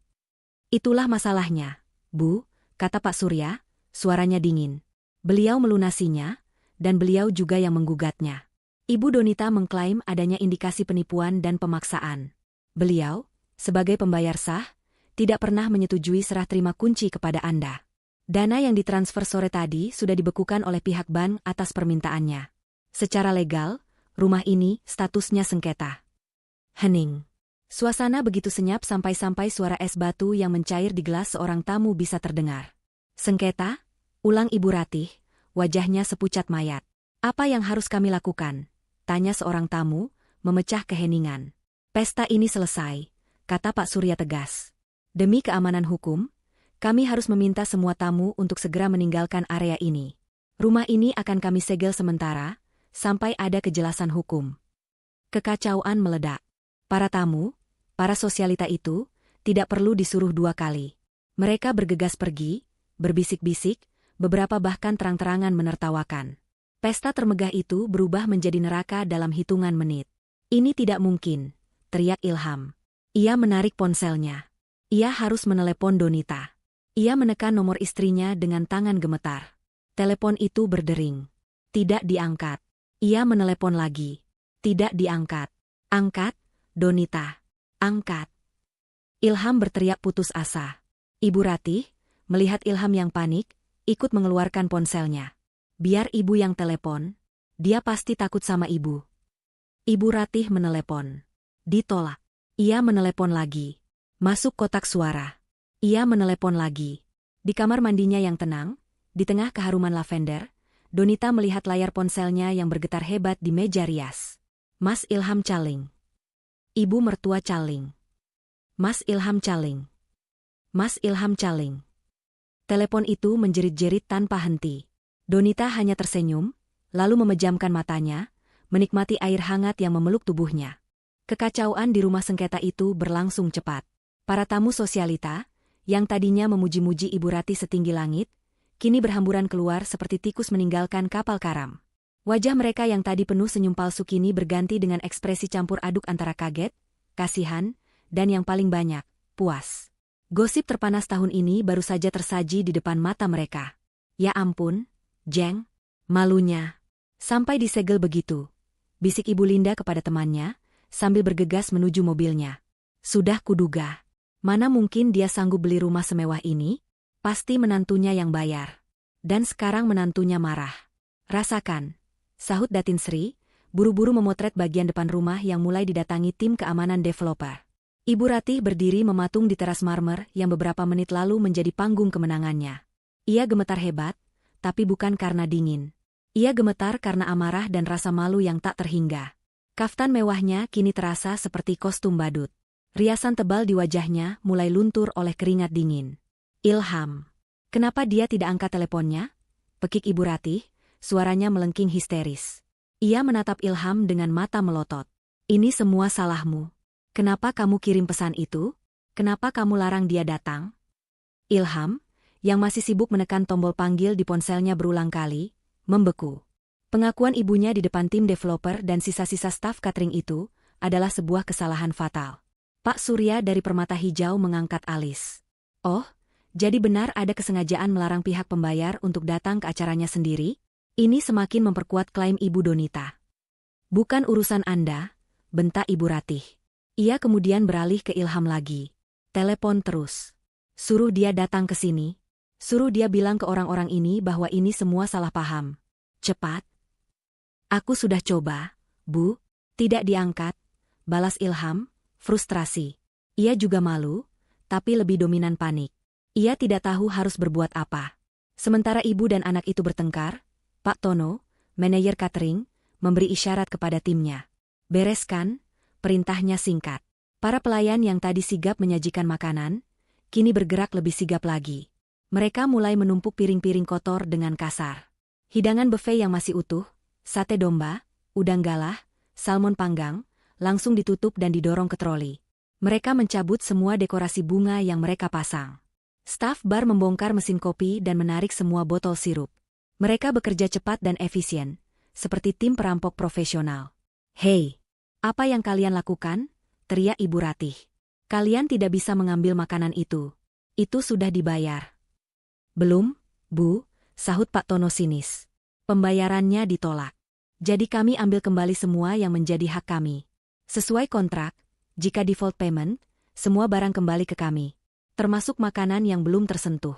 "Itulah masalahnya, Bu," kata Pak Surya, suaranya dingin. "Beliau melunasinya, dan beliau juga yang menggugatnya. Ibu Donita mengklaim adanya indikasi penipuan dan pemaksaan. Beliau, sebagai pembayar sah, tidak pernah menyetujui serah terima kunci kepada Anda. Dana yang ditransfer sore tadi sudah dibekukan oleh pihak bank atas permintaannya. Secara legal, rumah ini statusnya sengketa. Hening. Suasana begitu senyap sampai-sampai suara es batu yang mencair di gelas seorang tamu bisa terdengar. Sengketa? Ulang Ibu Ratih, wajahnya sepucat mayat. Apa yang harus kami lakukan? Tanya seorang tamu, memecah keheningan. Pesta ini selesai, kata Pak Surya tegas. Demi keamanan hukum, kami harus meminta semua tamu untuk segera meninggalkan area ini. Rumah ini akan kami segel sementara, sampai ada kejelasan hukum. Kekacauan meledak. Para tamu, para sosialita itu, tidak perlu disuruh dua kali. Mereka bergegas pergi, berbisik-bisik, beberapa bahkan terang-terangan menertawakan. Pesta termegah itu berubah menjadi neraka dalam hitungan menit. Ini tidak mungkin, teriak Ilham. Ia menarik ponselnya. Ia harus menelepon Donita. Ia menekan nomor istrinya dengan tangan gemetar. Telepon itu berdering. Tidak diangkat. Ia menelepon lagi. Tidak diangkat. Angkat, Donita. Angkat. Ilham berteriak putus asa. Ibu Ratih, melihat Ilham yang panik, ikut mengeluarkan ponselnya. Biar ibu yang telepon. Dia pasti takut sama ibu. Ibu Ratih menelepon. Ditolak. Ia menelepon lagi. Masuk kotak suara. Ia menelepon lagi. Di kamar mandinya yang tenang, di tengah keharuman lavender, Donita melihat layar ponselnya yang bergetar hebat di meja rias. Mas Ilham calling. Ibu mertua calling. Mas Ilham calling. Mas Ilham calling. Telepon itu menjerit-jerit tanpa henti. Donita hanya tersenyum, lalu memejamkan matanya, menikmati air hangat yang memeluk tubuhnya. Kekacauan di rumah sengketa itu berlangsung cepat. Para tamu sosialita, yang tadinya memuji-muji Ibu Ratih setinggi langit, kini berhamburan keluar seperti tikus meninggalkan kapal karam. Wajah mereka yang tadi penuh senyum palsu kini berganti dengan ekspresi campur aduk antara kaget, kasihan, dan yang paling banyak, puas. Gosip terpanas tahun ini baru saja tersaji di depan mata mereka. Ya ampun, Jeng, malunya. Sampai disegel begitu, bisik Ibu Linda kepada temannya, sambil bergegas menuju mobilnya. Sudah kuduga. Mana mungkin dia sanggup beli rumah semewah ini? Pasti menantunya yang bayar. Dan sekarang menantunya marah. Rasakan, sahut Datin Sri, buru-buru memotret bagian depan rumah yang mulai didatangi tim keamanan developer. Ibu Ratih berdiri mematung di teras marmer yang beberapa menit lalu menjadi panggung kemenangannya. Ia gemetar hebat, tapi bukan karena dingin. Ia gemetar karena amarah dan rasa malu yang tak terhingga. Kaftan mewahnya kini terasa seperti kostum badut. Riasan tebal di wajahnya mulai luntur oleh keringat dingin. Ilham. Kenapa dia tidak angkat teleponnya? Pekik Ibu Ratih, suaranya melengking histeris. Ia menatap Ilham dengan mata melotot. Ini semua salahmu. Kenapa kamu kirim pesan itu? Kenapa kamu larang dia datang? Ilham, yang masih sibuk menekan tombol panggil di ponselnya berulang kali, membeku. Pengakuan ibunya di depan tim developer dan sisa-sisa staf catering itu adalah sebuah kesalahan fatal. Pak Surya dari Permata Hijau mengangkat alis. Oh, jadi benar ada kesengajaan melarang pihak pembayar untuk datang ke acaranya sendiri? Ini semakin memperkuat klaim Ibu Donita. Bukan urusan Anda, bentak Ibu Ratih. Ia kemudian beralih ke Ilham lagi. Telepon terus. Suruh dia datang ke sini. Suruh dia bilang ke orang-orang ini bahwa ini semua salah paham. Cepat. Aku sudah coba, Bu. Tidak diangkat. Balas Ilham, frustrasi. Ia juga malu, tapi lebih dominan panik. Ia tidak tahu harus berbuat apa. Sementara ibu dan anak itu bertengkar, Pak Tono, manajer catering, memberi isyarat kepada timnya. Bereskan, perintahnya singkat. Para pelayan yang tadi sigap menyajikan makanan, kini bergerak lebih sigap lagi. Mereka mulai menumpuk piring-piring kotor dengan kasar. Hidangan buffet yang masih utuh, sate domba, udang galah, salmon panggang, langsung ditutup dan didorong ke troli. Mereka mencabut semua dekorasi bunga yang mereka pasang. Staf bar membongkar mesin kopi dan menarik semua botol sirup. Mereka bekerja cepat dan efisien, seperti tim perampok profesional. Hei, apa yang kalian lakukan? Teriak Ibu Ratih. Kalian tidak bisa mengambil makanan itu. Itu sudah dibayar. Belum, Bu, sahut Pak Tono sinis. Pembayarannya ditolak. Jadi kami ambil kembali semua yang menjadi hak kami. Sesuai kontrak, jika default payment, semua barang kembali ke kami. Termasuk makanan yang belum tersentuh.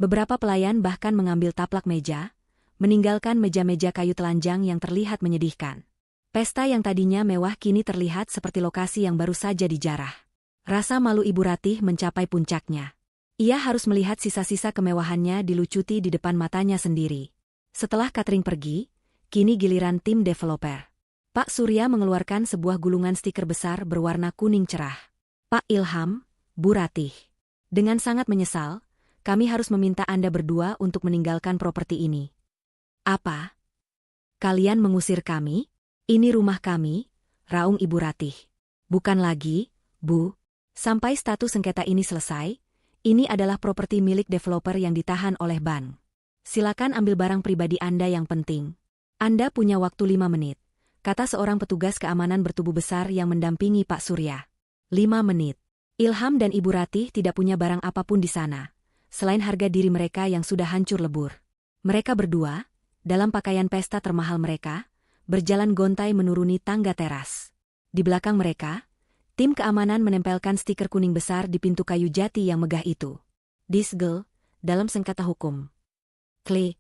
Beberapa pelayan bahkan mengambil taplak meja, meninggalkan meja-meja kayu telanjang yang terlihat menyedihkan. Pesta yang tadinya mewah kini terlihat seperti lokasi yang baru saja dijarah. Rasa malu Ibu Ratih mencapai puncaknya. Ia harus melihat sisa-sisa kemewahannya dilucuti di depan matanya sendiri. Setelah catering pergi, kini giliran tim developer. Pak Surya mengeluarkan sebuah gulungan stiker besar berwarna kuning cerah. Pak Ilham, Bu Ratih. Dengan sangat menyesal, kami harus meminta Anda berdua untuk meninggalkan properti ini. Apa? Kalian mengusir kami? Ini rumah kami, raung Ibu Ratih. Bukan lagi, Bu. Sampai status sengketa ini selesai, ini adalah properti milik developer yang ditahan oleh bank. Silakan ambil barang pribadi Anda yang penting. Anda punya waktu 5 menit, kata seorang petugas keamanan bertubuh besar yang mendampingi Pak Surya. 5 menit. Ilham dan Ibu Ratih tidak punya barang apapun di sana, selain harga diri mereka yang sudah hancur lebur. Mereka berdua, dalam pakaian pesta termahal mereka, berjalan gontai menuruni tangga teras. Di belakang mereka, tim keamanan menempelkan stiker kuning besar di pintu kayu jati yang megah itu. This girl, dalam sengketa hukum. Klik.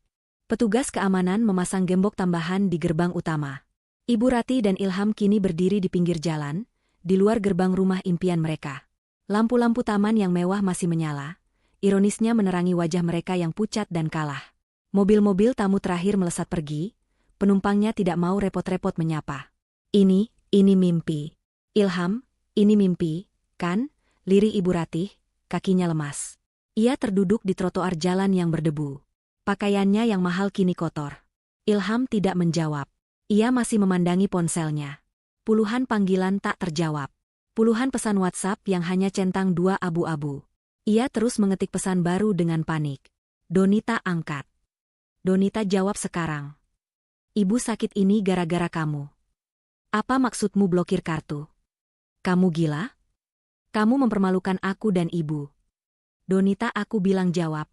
Petugas keamanan memasang gembok tambahan di gerbang utama. Ibu Ratih dan Ilham kini berdiri di pinggir jalan, di luar gerbang rumah impian mereka. Lampu-lampu taman yang mewah masih menyala, ironisnya menerangi wajah mereka yang pucat dan kalah. Mobil-mobil tamu terakhir melesat pergi, penumpangnya tidak mau repot-repot menyapa. Ini mimpi. Ilham, ini mimpi, kan? Lirih Ibu Ratih, kakinya lemas. Ia terduduk di trotoar jalan yang berdebu. Pakaiannya yang mahal kini kotor. Ilham tidak menjawab. Ia masih memandangi ponselnya. Puluhan panggilan tak terjawab. Puluhan pesan WhatsApp yang hanya centang 2 abu-abu. Ia terus mengetik pesan baru dengan panik. Donita angkat. Donita jawab sekarang. Ibu sakit ini gara-gara kamu. Apa maksudmu blokir kartu? Kamu gila? Kamu mempermalukan aku dan ibu. Donita aku bilang jawab.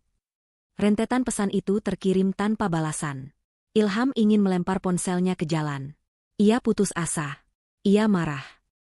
Rentetan pesan itu terkirim tanpa balasan. Ilham ingin melempar ponselnya ke jalan. Ia putus asa. Ia marah.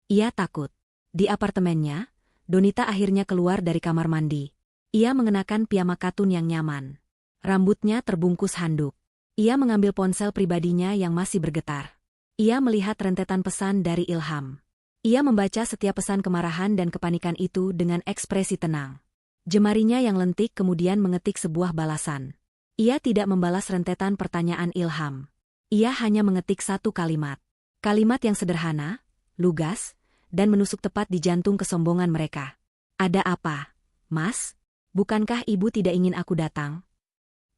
Ia takut. Di apartemennya, Donita akhirnya keluar dari kamar mandi. Ia mengenakan piyama katun yang nyaman. Rambutnya terbungkus handuk. Ia mengambil ponsel pribadinya yang masih bergetar. Ia melihat rentetan pesan dari Ilham. Ia membaca setiap pesan kemarahan dan kepanikan itu dengan ekspresi tenang. Jemarinya yang lentik kemudian mengetik sebuah balasan. Ia tidak membalas rentetan pertanyaan Ilham. Ia hanya mengetik satu kalimat. Kalimat yang sederhana, lugas, dan menusuk tepat di jantung kesombongan mereka. Ada apa, Mas? Bukankah ibu tidak ingin aku datang?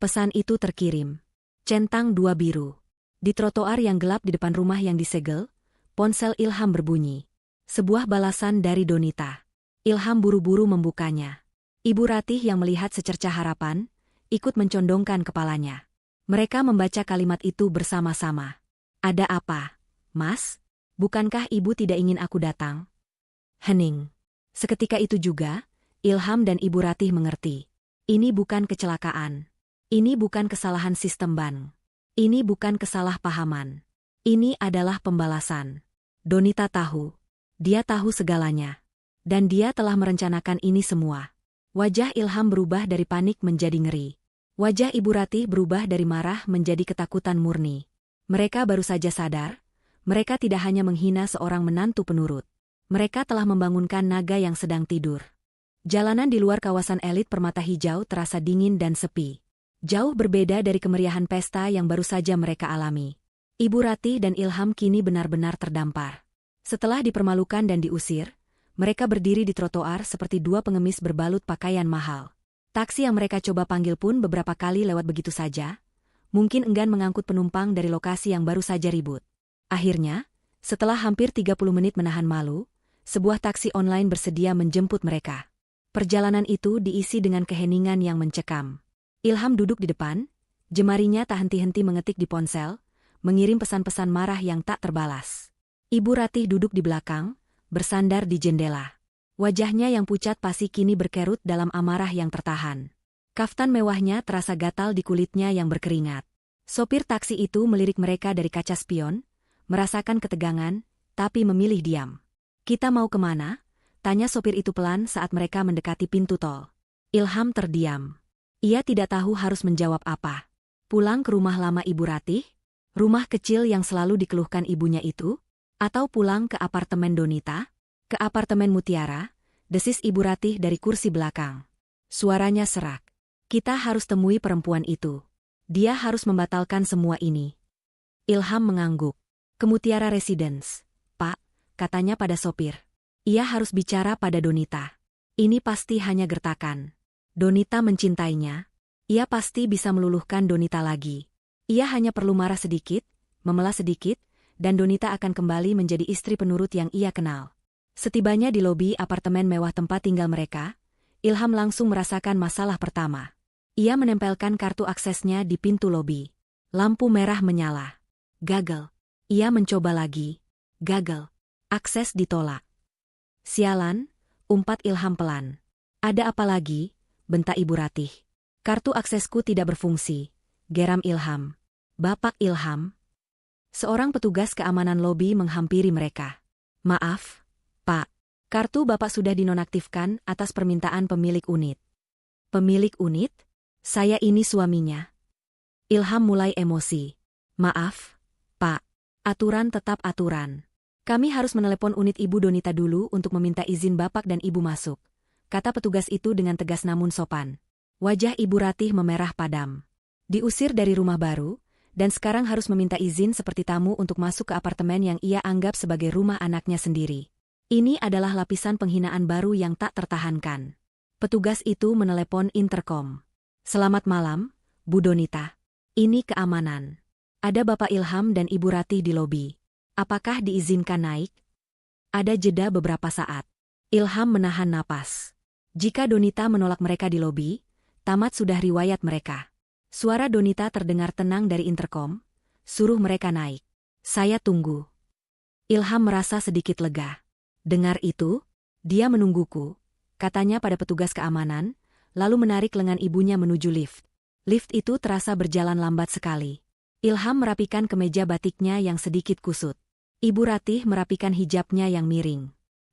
Pesan itu terkirim. Centang 2 biru. Di trotoar yang gelap di depan rumah yang disegel, ponsel Ilham berbunyi. Sebuah balasan dari Donita. Ilham buru-buru membukanya. Ibu Ratih yang melihat secercah harapan, ikut mencondongkan kepalanya. Mereka membaca kalimat itu bersama-sama. Ada apa, Mas? Bukankah ibu tidak ingin aku datang? Hening. Seketika itu juga, Ilham dan Ibu Ratih mengerti. Ini bukan kecelakaan. Ini bukan kesalahan sistem ban. Ini bukan kesalahpahaman. Ini adalah pembalasan. Donita tahu. Dia tahu segalanya. Dan dia telah merencanakan ini semua. Wajah Ilham berubah dari panik menjadi ngeri. Wajah Ibu Ratih berubah dari marah menjadi ketakutan murni. Mereka baru saja sadar. Mereka tidak hanya menghina seorang menantu penurut. Mereka telah membangunkan naga yang sedang tidur. Jalanan di luar kawasan elit permata hijau terasa dingin dan sepi. Jauh berbeda dari kemeriahan pesta yang baru saja mereka alami. Ibu Ratih dan Ilham kini benar-benar terdampar. Setelah dipermalukan dan diusir, mereka berdiri di trotoar seperti dua pengemis berbalut pakaian mahal. Taksi yang mereka coba panggil pun beberapa kali lewat begitu saja, mungkin enggan mengangkut penumpang dari lokasi yang baru saja ribut. Akhirnya, setelah hampir 30 menit menahan malu, sebuah taksi online bersedia menjemput mereka. Perjalanan itu diisi dengan keheningan yang mencekam. Ilham duduk di depan, jemarinya tak henti-henti mengetik di ponsel, mengirim pesan-pesan marah yang tak terbalas. Ibu Ratih duduk di belakang, bersandar di jendela. Wajahnya yang pucat pasi kini berkerut dalam amarah yang tertahan. Kaftan mewahnya terasa gatal di kulitnya yang berkeringat. Sopir taksi itu melirik mereka dari kaca spion, merasakan ketegangan, tapi memilih diam. Kita mau kemana? Tanya sopir itu pelan saat mereka mendekati pintu tol. Ilham terdiam. Ia tidak tahu harus menjawab apa. Pulang ke rumah lama Ibu Ratih? Rumah kecil yang selalu dikeluhkan ibunya itu? Atau pulang ke apartemen Donita? Ke apartemen Mutiara? Desis Ibu Ratih dari kursi belakang. Suaranya serak. Kita harus temui perempuan itu. Dia harus membatalkan semua ini. Ilham mengangguk. Ke Mutiara Residence. Pak, katanya pada sopir. Ia harus bicara pada Donita. Ini pasti hanya gertakan. Donita mencintainya. Ia pasti bisa meluluhkan Donita lagi. Ia hanya perlu marah sedikit, memelas sedikit, dan Donita akan kembali menjadi istri penurut yang ia kenal. Setibanya di lobi apartemen mewah tempat tinggal mereka, Ilham langsung merasakan masalah pertama. Ia menempelkan kartu aksesnya di pintu lobi. Lampu merah menyala. Gagal. Ia mencoba lagi. Gagal. Akses ditolak. Sialan, umpat Ilham pelan. Ada apa lagi? Bentak Ibu Ratih. Kartu aksesku tidak berfungsi. Geram Ilham. Bapak Ilham. Seorang petugas keamanan lobi menghampiri mereka. Maaf, Pak. Kartu Bapak sudah dinonaktifkan atas permintaan pemilik unit. Pemilik unit? Saya ini suaminya. Ilham mulai emosi. Maaf, Pak. Aturan tetap aturan. Kami harus menelepon unit Ibu Donita dulu untuk meminta izin Bapak dan Ibu masuk, kata petugas itu dengan tegas namun sopan. Wajah Ibu Ratih memerah padam. Diusir dari rumah baru, dan sekarang harus meminta izin seperti tamu untuk masuk ke apartemen yang ia anggap sebagai rumah anaknya sendiri. Ini adalah lapisan penghinaan baru yang tak tertahankan. Petugas itu menelepon interkom. Selamat malam, Bu Donita. Ini keamanan. Ada Bapak Ilham dan Ibu Ratih di lobi. Apakah diizinkan naik? Ada jeda beberapa saat. Ilham menahan napas. Jika Donita menolak mereka di lobi, tamat sudah riwayat mereka. Suara Donita terdengar tenang dari interkom. Suruh mereka naik. Saya tunggu. Ilham merasa sedikit lega. Dengar itu, dia menungguku, katanya pada petugas keamanan, lalu menarik lengan ibunya menuju lift. Lift itu terasa berjalan lambat sekali. Ilham merapikan kemeja batiknya yang sedikit kusut. Ibu Ratih merapikan hijabnya yang miring.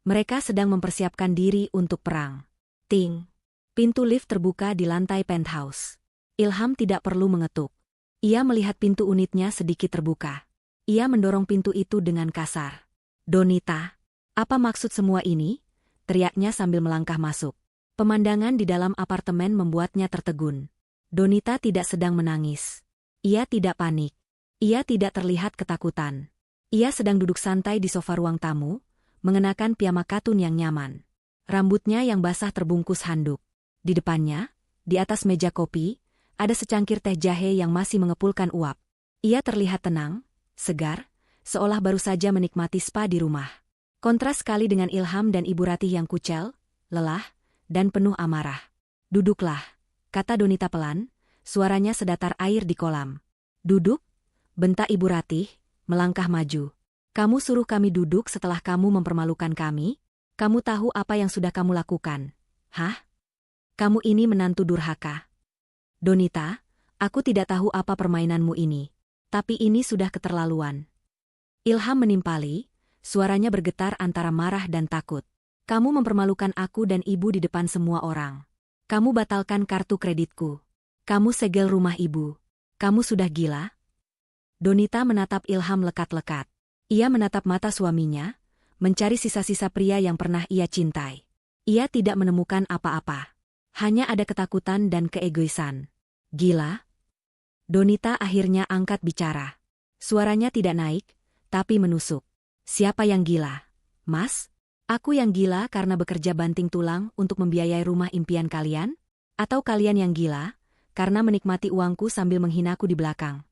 Mereka sedang mempersiapkan diri untuk perang. Ting. Pintu lift terbuka di lantai penthouse. Ilham tidak perlu mengetuk. Ia melihat pintu unitnya sedikit terbuka. Ia mendorong pintu itu dengan kasar. Donita, apa maksud semua ini? Teriaknya sambil melangkah masuk. Pemandangan di dalam apartemen membuatnya tertegun. Donita tidak sedang menangis. Ia tidak panik. Ia tidak terlihat ketakutan. Ia sedang duduk santai di sofa ruang tamu, mengenakan piyama katun yang nyaman. Rambutnya yang basah terbungkus handuk. Di depannya, di atas meja kopi, ada secangkir teh jahe yang masih mengepulkan uap. Ia terlihat tenang, segar, seolah baru saja menikmati spa di rumah. Kontras sekali dengan Ilham dan Ibu Ratih yang kucel, lelah, dan penuh amarah. Duduklah, kata Donita pelan, suaranya sedatar air di kolam. Duduk, bentak Ibu Ratih, melangkah maju. Kamu suruh kami duduk setelah kamu mempermalukan kami? Kamu tahu apa yang sudah kamu lakukan? Hah? Kamu ini menantu durhaka. Donita, aku tidak tahu apa permainanmu ini. Tapi ini sudah keterlaluan. Ilham menimpali, suaranya bergetar antara marah dan takut. Kamu mempermalukan aku dan ibu di depan semua orang. Kamu batalkan kartu kreditku. Kamu segel rumah ibu. Kamu sudah gila? Donita menatap Ilham lekat-lekat. Ia menatap mata suaminya, mencari sisa-sisa pria yang pernah ia cintai. Ia tidak menemukan apa-apa. Hanya ada ketakutan dan keegoisan. Gila? Donita akhirnya angkat bicara. Suaranya tidak naik, tapi menusuk. Siapa yang gila? Mas? Aku yang gila karena bekerja banting tulang untuk membiayai rumah impian kalian? Atau kalian yang gila karena menikmati uangku sambil menghinaku di belakang?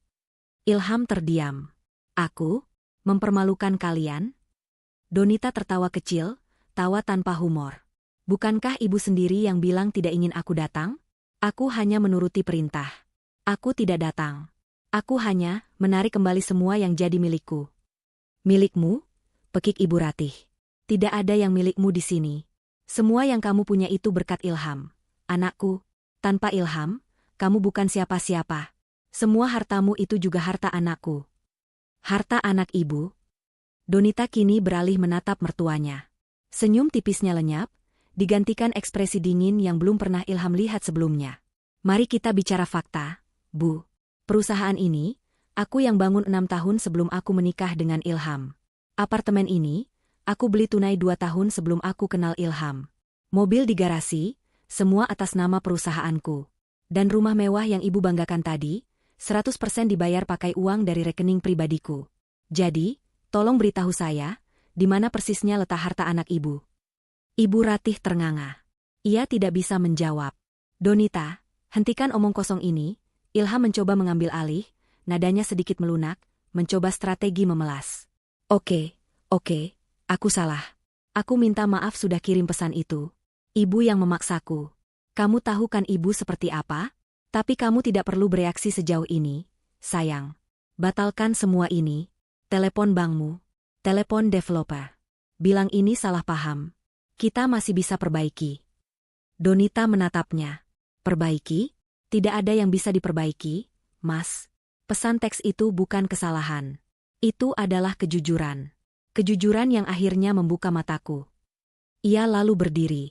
Ilham terdiam. Aku? Mempermalukan kalian? Donita tertawa kecil, tawa tanpa humor. Bukankah ibu sendiri yang bilang tidak ingin aku datang? Aku hanya menuruti perintah. Aku tidak datang. Aku hanya menarik kembali semua yang jadi milikku. Milikmu? Pekik Ibu Ratih. Tidak ada yang milikmu di sini. Semua yang kamu punya itu berkat Ilham. Anakku, tanpa Ilham, kamu bukan siapa-siapa. Semua hartamu itu juga harta anakku. Harta anak ibu? Donita kini beralih menatap mertuanya. Senyum tipisnya lenyap, digantikan ekspresi dingin yang belum pernah Ilham lihat sebelumnya. Mari kita bicara fakta, Bu. Perusahaan ini, aku yang bangun 6 tahun sebelum aku menikah dengan Ilham. Apartemen ini, aku beli tunai 2 tahun sebelum aku kenal Ilham. Mobil di garasi, semua atas nama perusahaanku. Dan rumah mewah yang ibu banggakan tadi, 100% dibayar pakai uang dari rekening pribadiku. Jadi, tolong beritahu saya, di mana persisnya letak harta anak ibu. Ibu Ratih ternganga. Ia tidak bisa menjawab. Donita, hentikan omong kosong ini. Ilham mencoba mengambil alih, nadanya sedikit melunak, mencoba strategi memelas. Oke, aku salah. Aku minta maaf sudah kirim pesan itu. Ibu yang memaksaku. Kamu tahu kan ibu seperti apa? Tapi kamu tidak perlu bereaksi sejauh ini, sayang. Batalkan semua ini. Telepon bankmu. Telepon developer. Bilang ini salah paham. Kita masih bisa perbaiki. Donita menatapnya. Perbaiki? Tidak ada yang bisa diperbaiki, Mas. Pesan teks itu bukan kesalahan. Itu adalah kejujuran. Kejujuran yang akhirnya membuka mataku. Ia lalu berdiri.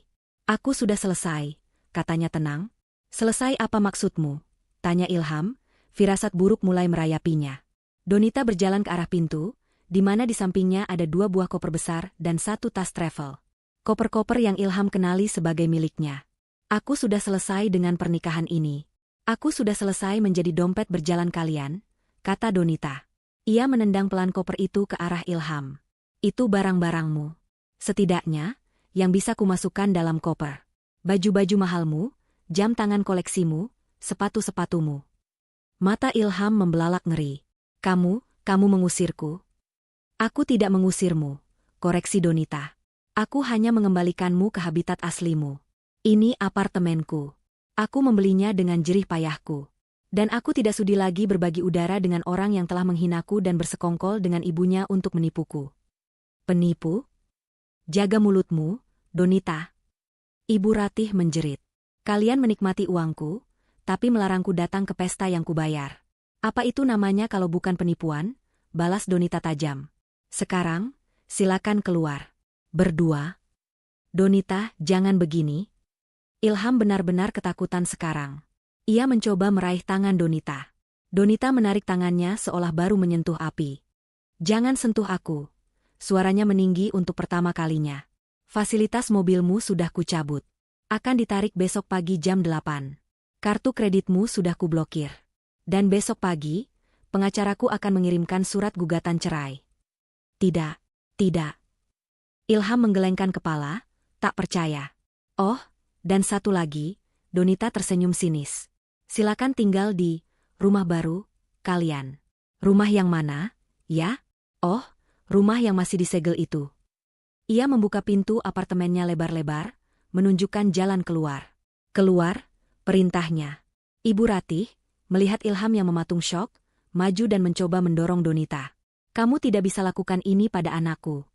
Aku sudah selesai, katanya tenang. Selesai apa maksudmu? Tanya Ilham, firasat buruk mulai merayapinya. Donita berjalan ke arah pintu, di mana di sampingnya ada 2 buah koper besar dan 1 tas travel. Koper-koper yang Ilham kenali sebagai miliknya. Aku sudah selesai dengan pernikahan ini. Aku sudah selesai menjadi dompet berjalan kalian, kata Donita. Ia menendang pelan koper itu ke arah Ilham. Itu barang-barangmu. Setidaknya, yang bisa kumasukkan dalam koper. Baju-baju mahalmu, jam tangan koleksimu, sepatu-sepatumu. Mata Ilham membelalak ngeri. Kamu mengusirku? Aku tidak mengusirmu, koreksi Donita. Aku hanya mengembalikanmu ke habitat aslimu. Ini apartemenku. Aku membelinya dengan jerih payahku. Dan aku tidak sudi lagi berbagi udara dengan orang yang telah menghinaku dan bersekongkol dengan ibunya untuk menipuku. Penipu? Jaga mulutmu, Donita. Ibu Ratih menjerit. Kalian menikmati uangku, tapi melarangku datang ke pesta yang kubayar. Apa itu namanya kalau bukan penipuan? Balas Donita tajam. Sekarang, silakan keluar. Berdua. Donita, jangan begini. Ilham benar-benar ketakutan sekarang. Ia mencoba meraih tangan Donita. Donita menarik tangannya seolah baru menyentuh api. Jangan sentuh aku. Suaranya meninggi untuk pertama kalinya. Fasilitas mobilmu sudah kucabut. Akan ditarik besok pagi jam 8. Kartu kreditmu sudah kublokir. Dan besok pagi, pengacaraku akan mengirimkan surat gugatan cerai. Tidak. Ilham menggelengkan kepala, tak percaya. Oh, dan satu lagi, Donita tersenyum sinis. Silakan tinggal di rumah baru kalian. Rumah yang mana, ya? Oh, rumah yang masih disegel itu. Ia membuka pintu apartemennya lebar-lebar, menunjukkan jalan keluar. Keluar, perintahnya. Ibu Ratih, melihat Ilham yang mematung syok, maju dan mencoba mendorong Donita. Kamu tidak bisa lakukan ini pada anakku.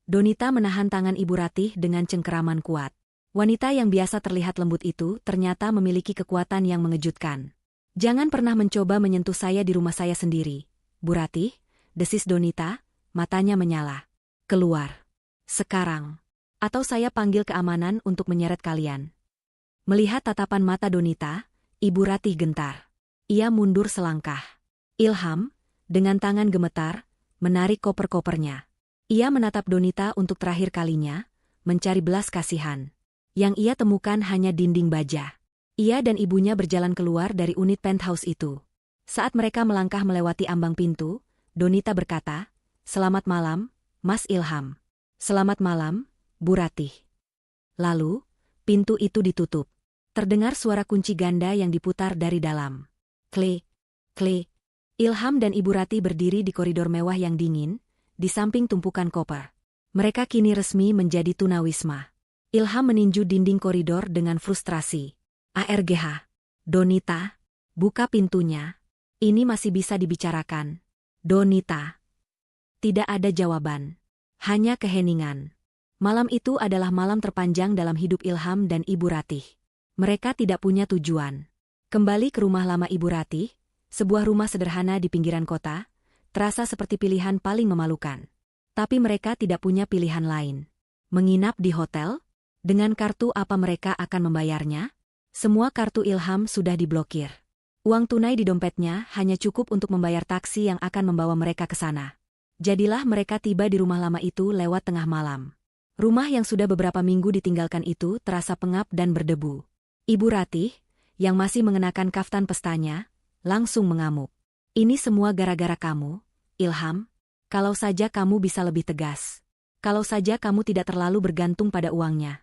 Donita menahan tangan Ibu Ratih dengan cengkeraman kuat. Wanita yang biasa terlihat lembut itu ternyata memiliki kekuatan yang mengejutkan. Jangan pernah mencoba menyentuh saya di rumah saya sendiri, Bu Ratih, desis Donita, matanya menyala. Keluar. Sekarang. Atau saya panggil keamanan untuk menyeret kalian. Melihat tatapan mata Donita, Ibu Ratih gentar. Ia mundur selangkah. Ilham, dengan tangan gemetar, menarik koper-kopernya. Ia menatap Donita untuk terakhir kalinya, mencari belas kasihan. Yang ia temukan hanya dinding baja. Ia dan ibunya berjalan keluar dari unit penthouse itu. Saat mereka melangkah melewati ambang pintu, Donita berkata, "Selamat malam, Mas Ilham." "Selamat malam, Bu Ratih." Lalu, pintu itu ditutup. Terdengar suara kunci ganda yang diputar dari dalam. Klik, klik. Ilham dan Ibu Ratih berdiri di koridor mewah yang dingin, di samping tumpukan koper. Mereka kini resmi menjadi tunawisma. Ilham meninju dinding koridor dengan frustrasi. "ARGH. Donita, buka pintunya. Ini masih bisa dibicarakan." "Donita." Tidak ada jawaban. Hanya keheningan. Malam itu adalah malam terpanjang dalam hidup Ilham dan Ibu Ratih. Mereka tidak punya tujuan. Kembali ke rumah lama Ibu Ratih, Sebuah rumah sederhana di pinggiran kota, terasa seperti pilihan paling memalukan. Tapi mereka tidak punya pilihan lain. Menginap di hotel? Dengan kartu apa mereka akan membayarnya? Semua kartu Ilham sudah diblokir. Uang tunai di dompetnya hanya cukup untuk membayar taksi yang akan membawa mereka ke sana. Jadilah mereka tiba di rumah lama itu lewat tengah malam. Rumah yang sudah beberapa minggu ditinggalkan itu terasa pengap dan berdebu. Ibu Ratih, yang masih mengenakan kaftan pestanya, langsung mengamuk. Ini semua gara-gara kamu, Ilham. Kalau saja kamu bisa lebih tegas. Kalau saja kamu tidak terlalu bergantung pada uangnya.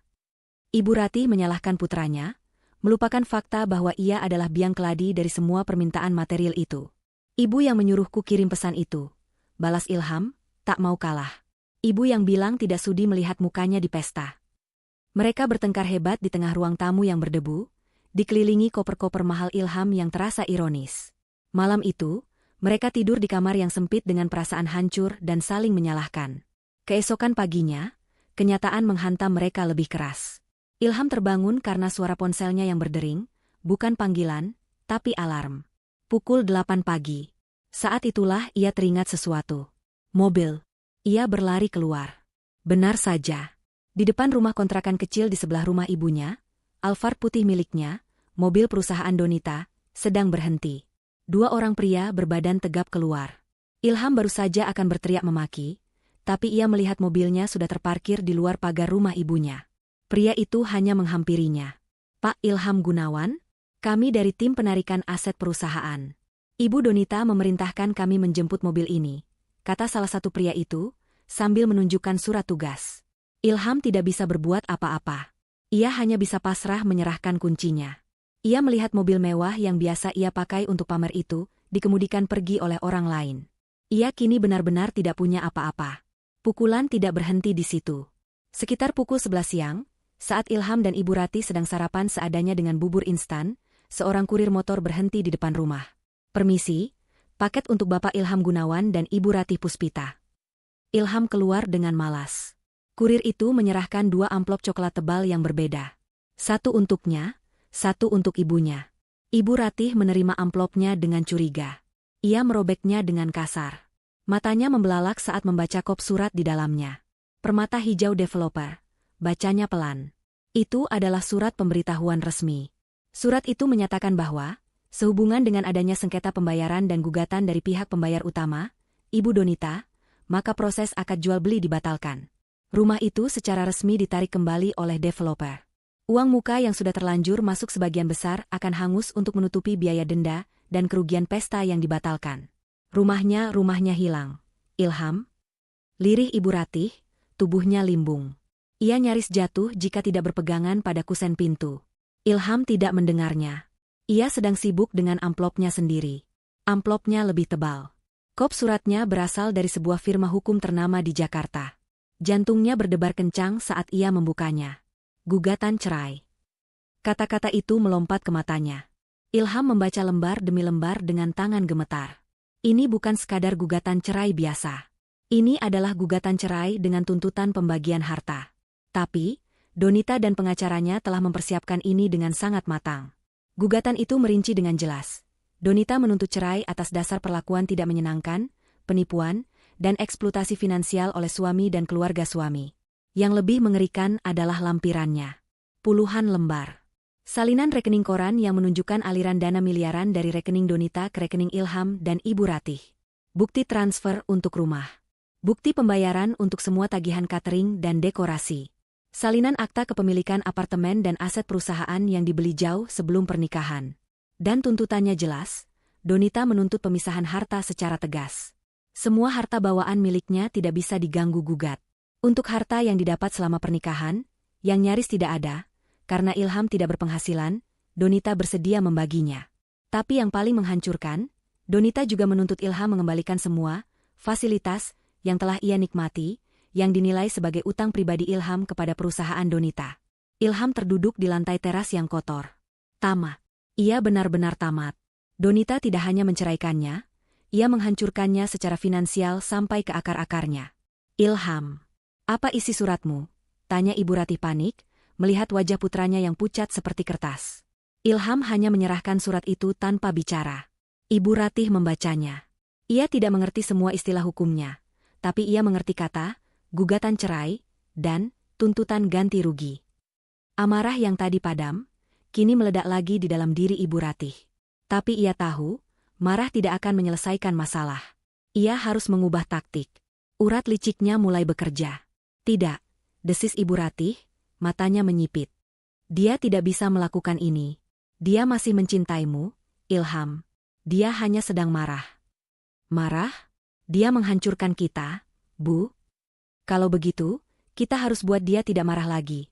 Ibu Ratih menyalahkan putranya, melupakan fakta bahwa ia adalah biang keladi dari semua permintaan material itu. Ibu yang menyuruhku kirim pesan itu, balas Ilham, tak mau kalah. Ibu yang bilang tidak sudi melihat mukanya di pesta. Mereka bertengkar hebat di tengah ruang tamu yang berdebu, dikelilingi koper-koper mahal Ilham yang terasa ironis. Malam itu, mereka tidur di kamar yang sempit dengan perasaan hancur dan saling menyalahkan. Keesokan paginya, kenyataan menghantam mereka lebih keras. Ilham terbangun karena suara ponselnya yang berdering, bukan panggilan, tapi alarm. Pukul 8 pagi. Saat itulah ia teringat sesuatu. Mobil. Ia berlari keluar. Benar saja. Di depan rumah kontrakan kecil di sebelah rumah ibunya, Alphard putih miliknya, mobil perusahaan Donita, sedang berhenti. Dua orang pria berbadan tegap keluar. Ilham baru saja akan berteriak memaki, tapi ia melihat mobilnya sudah terparkir di luar pagar rumah ibunya. Pria itu hanya menghampirinya. Pak Ilham Gunawan, kami dari tim penarikan aset perusahaan. Ibu Donita memerintahkan kami menjemput mobil ini, kata salah satu pria itu, sambil menunjukkan surat tugas. Ilham tidak bisa berbuat apa-apa. Ia hanya bisa pasrah menyerahkan kuncinya. Ia melihat mobil mewah yang biasa ia pakai untuk pamer itu, dikemudikan pergi oleh orang lain. Ia kini benar-benar tidak punya apa-apa. Pukulan tidak berhenti di situ. Sekitar pukul 11 siang, saat Ilham dan Ibu Ratih sedang sarapan seadanya dengan bubur instan, seorang kurir motor berhenti di depan rumah. Permisi, paket untuk Bapak Ilham Gunawan dan Ibu Ratih Puspita. Ilham keluar dengan malas. Kurir itu menyerahkan 2 amplop coklat tebal yang berbeda. Satu untuknya, satu untuk ibunya. Ibu Ratih menerima amplopnya dengan curiga. Ia merobeknya dengan kasar. Matanya membelalak saat membaca kop surat di dalamnya. Permata hijau developer. Bacanya pelan. Itu adalah surat pemberitahuan resmi. Surat itu menyatakan bahwa, sehubungan dengan adanya sengketa pembayaran dan gugatan dari pihak pembayar utama, Ibu Donita, maka proses akad jual beli dibatalkan. Rumah itu secara resmi ditarik kembali oleh developer. Uang muka yang sudah terlanjur masuk sebagian besar akan hangus untuk menutupi biaya denda dan kerugian pesta yang dibatalkan. Rumahnya hilang. Ilham? Lirih Ibu Ratih, tubuhnya limbung. Ia nyaris jatuh jika tidak berpegangan pada kusen pintu. Ilham tidak mendengarnya. Ia sedang sibuk dengan amplopnya sendiri. Amplopnya lebih tebal. Kop suratnya berasal dari sebuah firma hukum ternama di Jakarta. Jantungnya berdebar kencang saat ia membukanya. Gugatan cerai. Kata-kata itu melompat ke matanya. Ilham membaca lembar demi lembar dengan tangan gemetar. Ini bukan sekadar gugatan cerai biasa. Ini adalah gugatan cerai dengan tuntutan pembagian harta. Tapi, Donita dan pengacaranya telah mempersiapkan ini dengan sangat matang. Gugatan itu merinci dengan jelas. Donita menuntut cerai atas dasar perlakuan tidak menyenangkan, penipuan, dan eksploitasi finansial oleh suami dan keluarga suami. Yang lebih mengerikan adalah lampirannya. Puluhan lembar. Salinan rekening koran yang menunjukkan aliran dana miliaran dari rekening Donita ke rekening Ilham dan Ibu Ratih. Bukti transfer untuk rumah. Bukti pembayaran untuk semua tagihan catering dan dekorasi. Salinan akta kepemilikan apartemen dan aset perusahaan yang dibeli jauh sebelum pernikahan. Dan tuntutannya jelas, Donita menuntut pemisahan harta secara tegas. Semua harta bawaan miliknya tidak bisa diganggu-gugat. Untuk harta yang didapat selama pernikahan, yang nyaris tidak ada, karena Ilham tidak berpenghasilan, Donita bersedia membaginya. Tapi yang paling menghancurkan, Donita juga menuntut Ilham mengembalikan semua fasilitas yang telah ia nikmati, yang dinilai sebagai utang pribadi Ilham kepada perusahaan Donita. Ilham terduduk di lantai teras yang kotor. Tamat. Ia benar-benar tamat. Donita tidak hanya menceraikannya, ia menghancurkannya secara finansial sampai ke akar-akarnya. Ilham. Apa isi suratmu? Tanya Ibu Ratih panik, melihat wajah putranya yang pucat seperti kertas. Ilham hanya menyerahkan surat itu tanpa bicara. Ibu Ratih membacanya. Ia tidak mengerti semua istilah hukumnya, tapi ia mengerti kata, gugatan cerai, dan tuntutan ganti rugi. Amarah yang tadi padam, kini meledak lagi di dalam diri Ibu Ratih. Tapi ia tahu, marah tidak akan menyelesaikan masalah. Ia harus mengubah taktik. Urat liciknya mulai bekerja. Tidak, desis Ibu Ratih, matanya menyipit. Dia tidak bisa melakukan ini. Dia masih mencintaimu, Ilham. Dia hanya sedang marah. Marah? Dia menghancurkan kita, Bu. Kalau begitu, kita harus buat dia tidak marah lagi,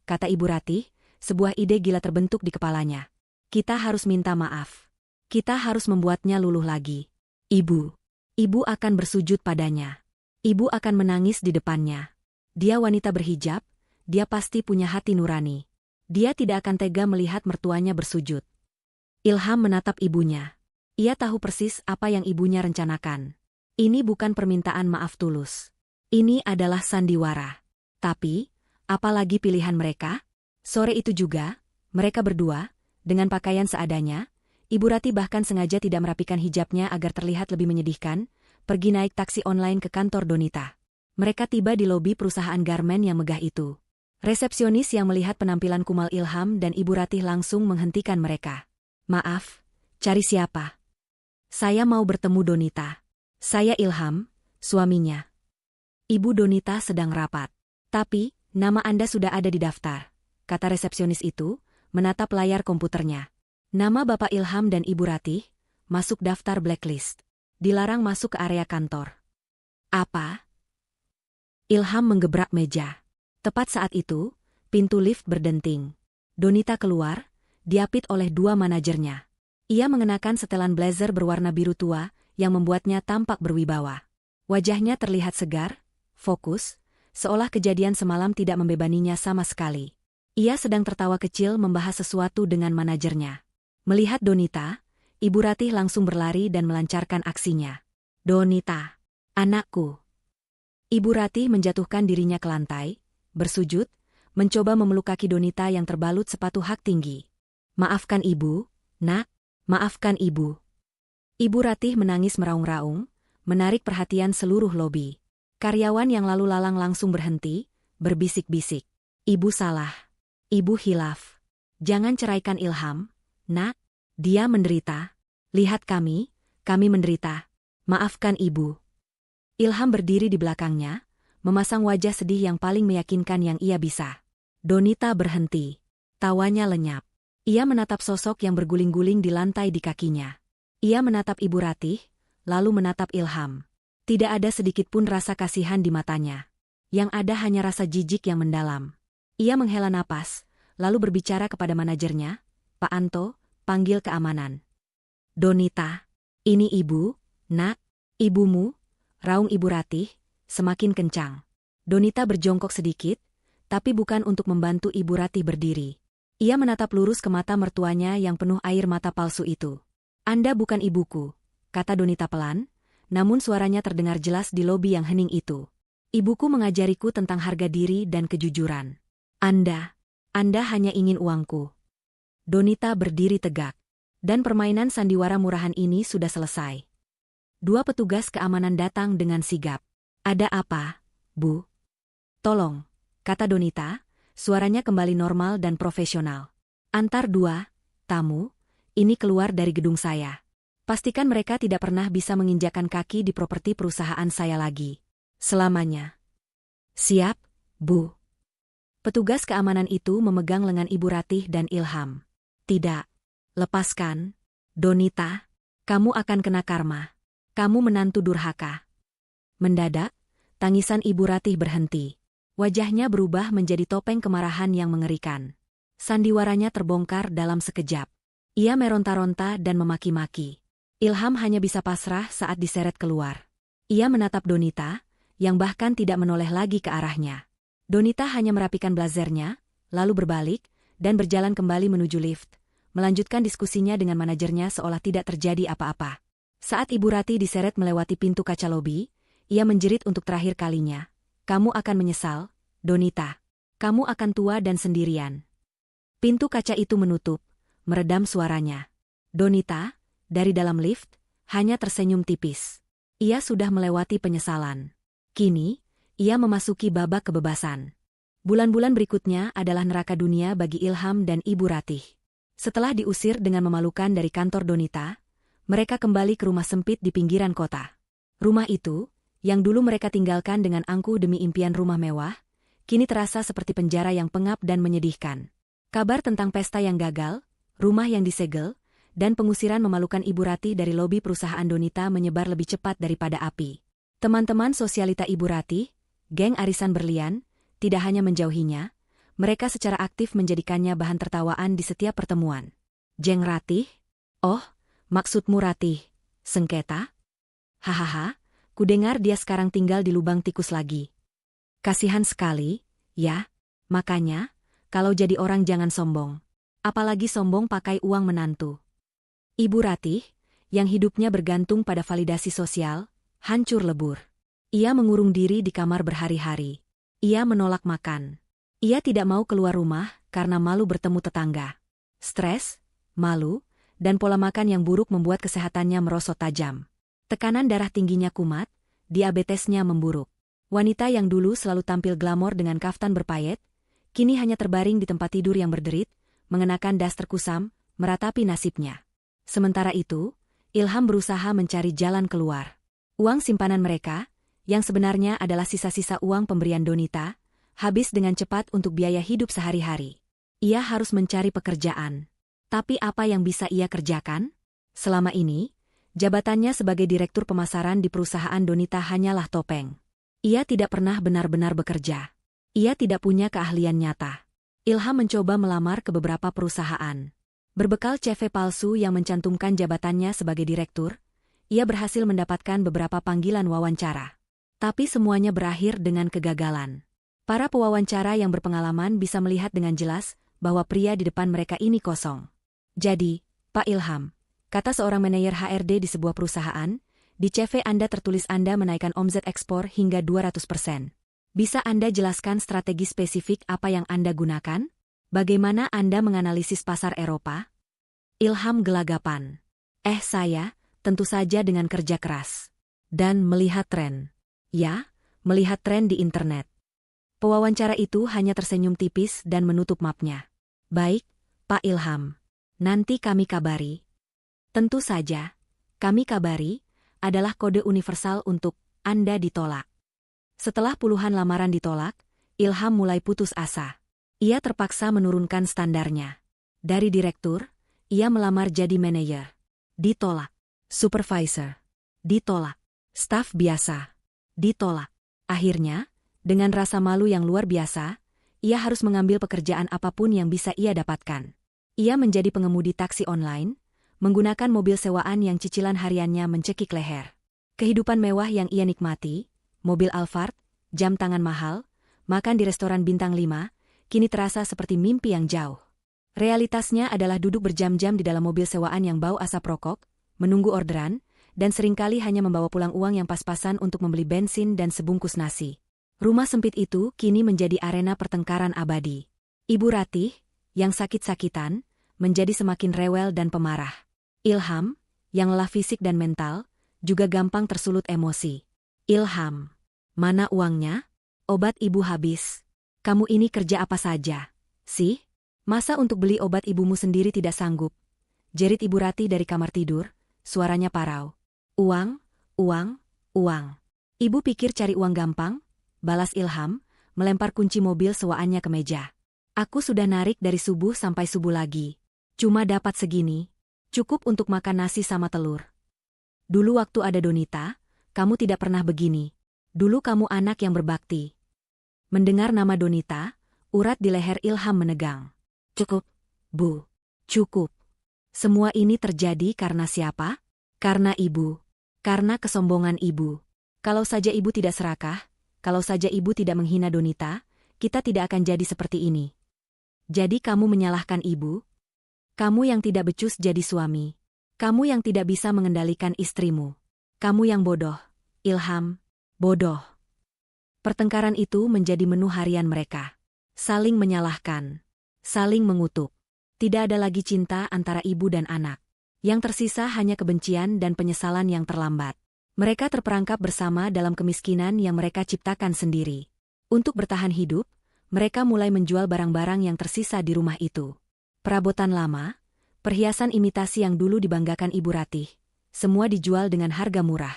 kata Ibu Ratih, sebuah ide gila terbentuk di kepalanya. Kita harus minta maaf. Kita harus membuatnya luluh lagi. Ibu. Ibu akan bersujud padanya. Ibu akan menangis di depannya. Dia wanita berhijab, dia pasti punya hati nurani. Dia tidak akan tega melihat mertuanya bersujud. Ilham menatap ibunya. Ia tahu persis apa yang ibunya rencanakan. Ini bukan permintaan maaf tulus. Ini adalah sandiwara. Tapi, apalagi pilihan mereka? Sore itu juga, mereka berdua, dengan pakaian seadanya, Ibu Ratih bahkan sengaja tidak merapikan hijabnya agar terlihat lebih menyedihkan, pergi naik taksi online ke kantor Donita. Mereka tiba di lobi perusahaan garmen yang megah itu. Resepsionis yang melihat penampilan kumal Ilham dan Ibu Ratih langsung menghentikan mereka. Maaf, cari siapa? Saya mau bertemu Donita. Saya Ilham, suaminya. Ibu Donita sedang rapat. Tapi, nama Anda sudah ada di daftar, kata resepsionis itu, menatap layar komputernya. Nama Bapak Ilham dan Ibu Ratih, masuk daftar blacklist. Dilarang masuk ke area kantor. Apa? Ilham menggebrak meja. Tepat saat itu, pintu lift berdenting. Donita keluar, diapit oleh dua manajernya. Ia mengenakan setelan blazer berwarna biru tua, yang membuatnya tampak berwibawa. Wajahnya terlihat segar, fokus, seolah kejadian semalam tidak membebaninya sama sekali. Ia sedang tertawa kecil membahas sesuatu dengan manajernya. Melihat Donita, Ibu Ratih langsung berlari dan melancarkan aksinya. Donita, anakku. Ibu Ratih menjatuhkan dirinya ke lantai, bersujud, mencoba memeluk kaki Donita yang terbalut sepatu hak tinggi. Maafkan ibu, nak. Maafkan ibu. Ibu Ratih menangis meraung-raung, menarik perhatian seluruh lobi. Karyawan yang lalu lalang langsung berhenti, berbisik-bisik. Ibu salah. Ibu hilaf. Jangan ceraikan Ilham, nak. Dia menderita. Lihat kami menderita. Maafkan ibu. Ilham berdiri di belakangnya, memasang wajah sedih yang paling meyakinkan yang ia bisa. Donita berhenti. Tawanya lenyap. Ia menatap sosok yang berguling-guling di lantai di kakinya. Ia menatap Ibu Ratih, lalu menatap Ilham. Tidak ada sedikit pun rasa kasihan di matanya. Yang ada hanya rasa jijik yang mendalam. Ia menghela napas, lalu berbicara kepada manajernya, Pak Anto, panggil keamanan. Donita, ini ibu, nak, ibumu, raung Ibu Ratih, semakin kencang. Donita berjongkok sedikit, tapi bukan untuk membantu Ibu Ratih berdiri. Ia menatap lurus ke mata mertuanya yang penuh air mata palsu itu. Anda bukan ibuku, kata Donita pelan, namun suaranya terdengar jelas di lobi yang hening itu. Ibuku mengajariku tentang harga diri dan kejujuran. Anda hanya ingin uangku. Donita berdiri tegak. Dan permainan sandiwara murahan ini sudah selesai. Dua petugas keamanan datang dengan sigap. Ada apa, Bu? Tolong, kata Donita. Suaranya kembali normal dan profesional. Antar dua tamu ini keluar dari gedung saya. Pastikan mereka tidak pernah bisa menginjakan kaki di properti perusahaan saya lagi. Selamanya. Siap, Bu. Petugas keamanan itu memegang lengan Ibu Ratih dan Ilham. Tidak. Lepaskan. Donita, kamu akan kena karma. Kamu menantu durhaka. Mendadak, tangisan Ibu Ratih berhenti. Wajahnya berubah menjadi topeng kemarahan yang mengerikan. Sandiwaranya terbongkar dalam sekejap. Ia meronta-ronta dan memaki-maki. Ilham hanya bisa pasrah saat diseret keluar. Ia menatap Donita, yang bahkan tidak menoleh lagi ke arahnya. Donita hanya merapikan blazernya, lalu berbalik, dan berjalan kembali menuju lift, melanjutkan diskusinya dengan manajernya seolah tidak terjadi apa-apa. Saat Ibu Ratih diseret melewati pintu kaca lobi, ia menjerit untuk terakhir kalinya. Kamu akan menyesal, Donita. Kamu akan tua dan sendirian. Pintu kaca itu menutup, meredam suaranya. Donita, dari dalam lift, hanya tersenyum tipis. Ia sudah melewati penyesalan. Kini, ia memasuki babak kebebasan. Bulan-bulan berikutnya adalah neraka dunia bagi Ilham dan Ibu Ratih. Setelah diusir dengan memalukan dari kantor Donita, mereka kembali ke rumah sempit di pinggiran kota. Rumah itu, yang dulu mereka tinggalkan dengan angkuh demi impian rumah mewah, kini terasa seperti penjara yang pengap dan menyedihkan. Kabar tentang pesta yang gagal, rumah yang disegel, dan pengusiran memalukan Ibu Ratih dari lobi perusahaan Donita menyebar lebih cepat daripada api. Teman-teman sosialita Ibu Ratih, geng arisan berlian, tidak hanya menjauhinya, mereka secara aktif menjadikannya bahan tertawaan di setiap pertemuan. Jeng Ratih? Oh, maksudmu Ratih, sengketa? Hahaha, kudengar dia sekarang tinggal di lubang tikus lagi. Kasihan sekali, ya. Makanya, kalau jadi orang jangan sombong. Apalagi sombong pakai uang menantu. Ibu Ratih, yang hidupnya bergantung pada validasi sosial, hancur lebur. Ia mengurung diri di kamar berhari-hari. Ia menolak makan. Ia tidak mau keluar rumah karena malu bertemu tetangga. Stres, malu, dan pola makan yang buruk membuat kesehatannya merosot tajam. Tekanan darah tingginya kumat, diabetesnya memburuk. Wanita yang dulu selalu tampil glamor dengan kaftan berpayet, kini hanya terbaring di tempat tidur yang berderit, mengenakan daster kusam, meratapi nasibnya. Sementara itu, Ilham berusaha mencari jalan keluar. Uang simpanan mereka, yang sebenarnya adalah sisa-sisa uang pemberian Donita, habis dengan cepat untuk biaya hidup sehari-hari. Ia harus mencari pekerjaan. Tapi apa yang bisa ia kerjakan? Selama ini, jabatannya sebagai direktur pemasaran di perusahaan Donita hanyalah topeng. Ia tidak pernah benar-benar bekerja. Ia tidak punya keahlian nyata. Ilham mencoba melamar ke beberapa perusahaan. Berbekal CV palsu yang mencantumkan jabatannya sebagai direktur, ia berhasil mendapatkan beberapa panggilan wawancara. Tapi semuanya berakhir dengan kegagalan. Para pewawancara yang berpengalaman bisa melihat dengan jelas bahwa pria di depan mereka ini kosong. Jadi, Pak Ilham, kata seorang manajer HRD di sebuah perusahaan, di CV Anda tertulis Anda menaikkan omzet ekspor hingga 200%. Bisa Anda jelaskan strategi spesifik apa yang Anda gunakan? Bagaimana Anda menganalisis pasar Eropa? Ilham gelagapan. Saya, tentu saja dengan kerja keras. Dan melihat tren. Ya, melihat tren di internet. Pewawancara itu hanya tersenyum tipis dan menutup mapnya. Baik, Pak Ilham. Nanti kami kabari. Tentu saja, kami kabari, adalah kode universal untuk Anda ditolak. Setelah puluhan lamaran ditolak, Ilham mulai putus asa. Ia terpaksa menurunkan standarnya. Dari direktur, ia melamar jadi manajer. Ditolak. Supervisor. Ditolak. Staf biasa. Ditolak. Akhirnya, dengan rasa malu yang luar biasa, ia harus mengambil pekerjaan apapun yang bisa ia dapatkan. Ia menjadi pengemudi taksi online, menggunakan mobil sewaan yang cicilan hariannya mencekik leher. Kehidupan mewah yang ia nikmati, mobil Alphard, jam tangan mahal, makan di restoran bintang 5, kini terasa seperti mimpi yang jauh. Realitasnya adalah duduk berjam-jam di dalam mobil sewaan yang bau asap rokok, menunggu orderan, dan seringkali hanya membawa pulang uang yang pas-pasan untuk membeli bensin dan sebungkus nasi. Rumah sempit itu kini menjadi arena pertengkaran abadi. Ibu Ratih, yang sakit-sakitan, menjadi semakin rewel dan pemarah. Ilham, yang lelah fisik dan mental, juga gampang tersulut emosi. Ilham, mana uangnya? Obat ibu habis. Kamu ini kerja apa saja, sih? Masa untuk beli obat ibumu sendiri tidak sanggup? Jerit Ibu Ratih dari kamar tidur, suaranya parau. Uang, uang, uang. Ibu pikir cari uang gampang? Balas Ilham, melempar kunci mobil sewaannya ke meja. Aku sudah narik dari subuh sampai subuh lagi. Cuma dapat segini. Cukup untuk makan nasi sama telur. Dulu waktu ada Donita, kamu tidak pernah begini. Dulu kamu anak yang berbakti. Mendengar nama Donita, urat di leher Ilham menegang. Cukup, Bu. Cukup. Semua ini terjadi karena siapa? Karena ibu. Karena kesombongan ibu. Kalau saja ibu tidak serakah, kalau saja ibu tidak menghina Donita, kita tidak akan jadi seperti ini. Jadi kamu menyalahkan ibu? Kamu yang tidak becus jadi suami. Kamu yang tidak bisa mengendalikan istrimu. Kamu yang bodoh, Ilham. Bodoh. Pertengkaran itu menjadi menu harian mereka. Saling menyalahkan. Saling mengutuk. Tidak ada lagi cinta antara ibu dan anak. Yang tersisa hanya kebencian dan penyesalan yang terlambat. Mereka terperangkap bersama dalam kemiskinan yang mereka ciptakan sendiri. Untuk bertahan hidup, mereka mulai menjual barang-barang yang tersisa di rumah itu. Perabotan lama, perhiasan imitasi yang dulu dibanggakan Ibu Ratih, semua dijual dengan harga murah.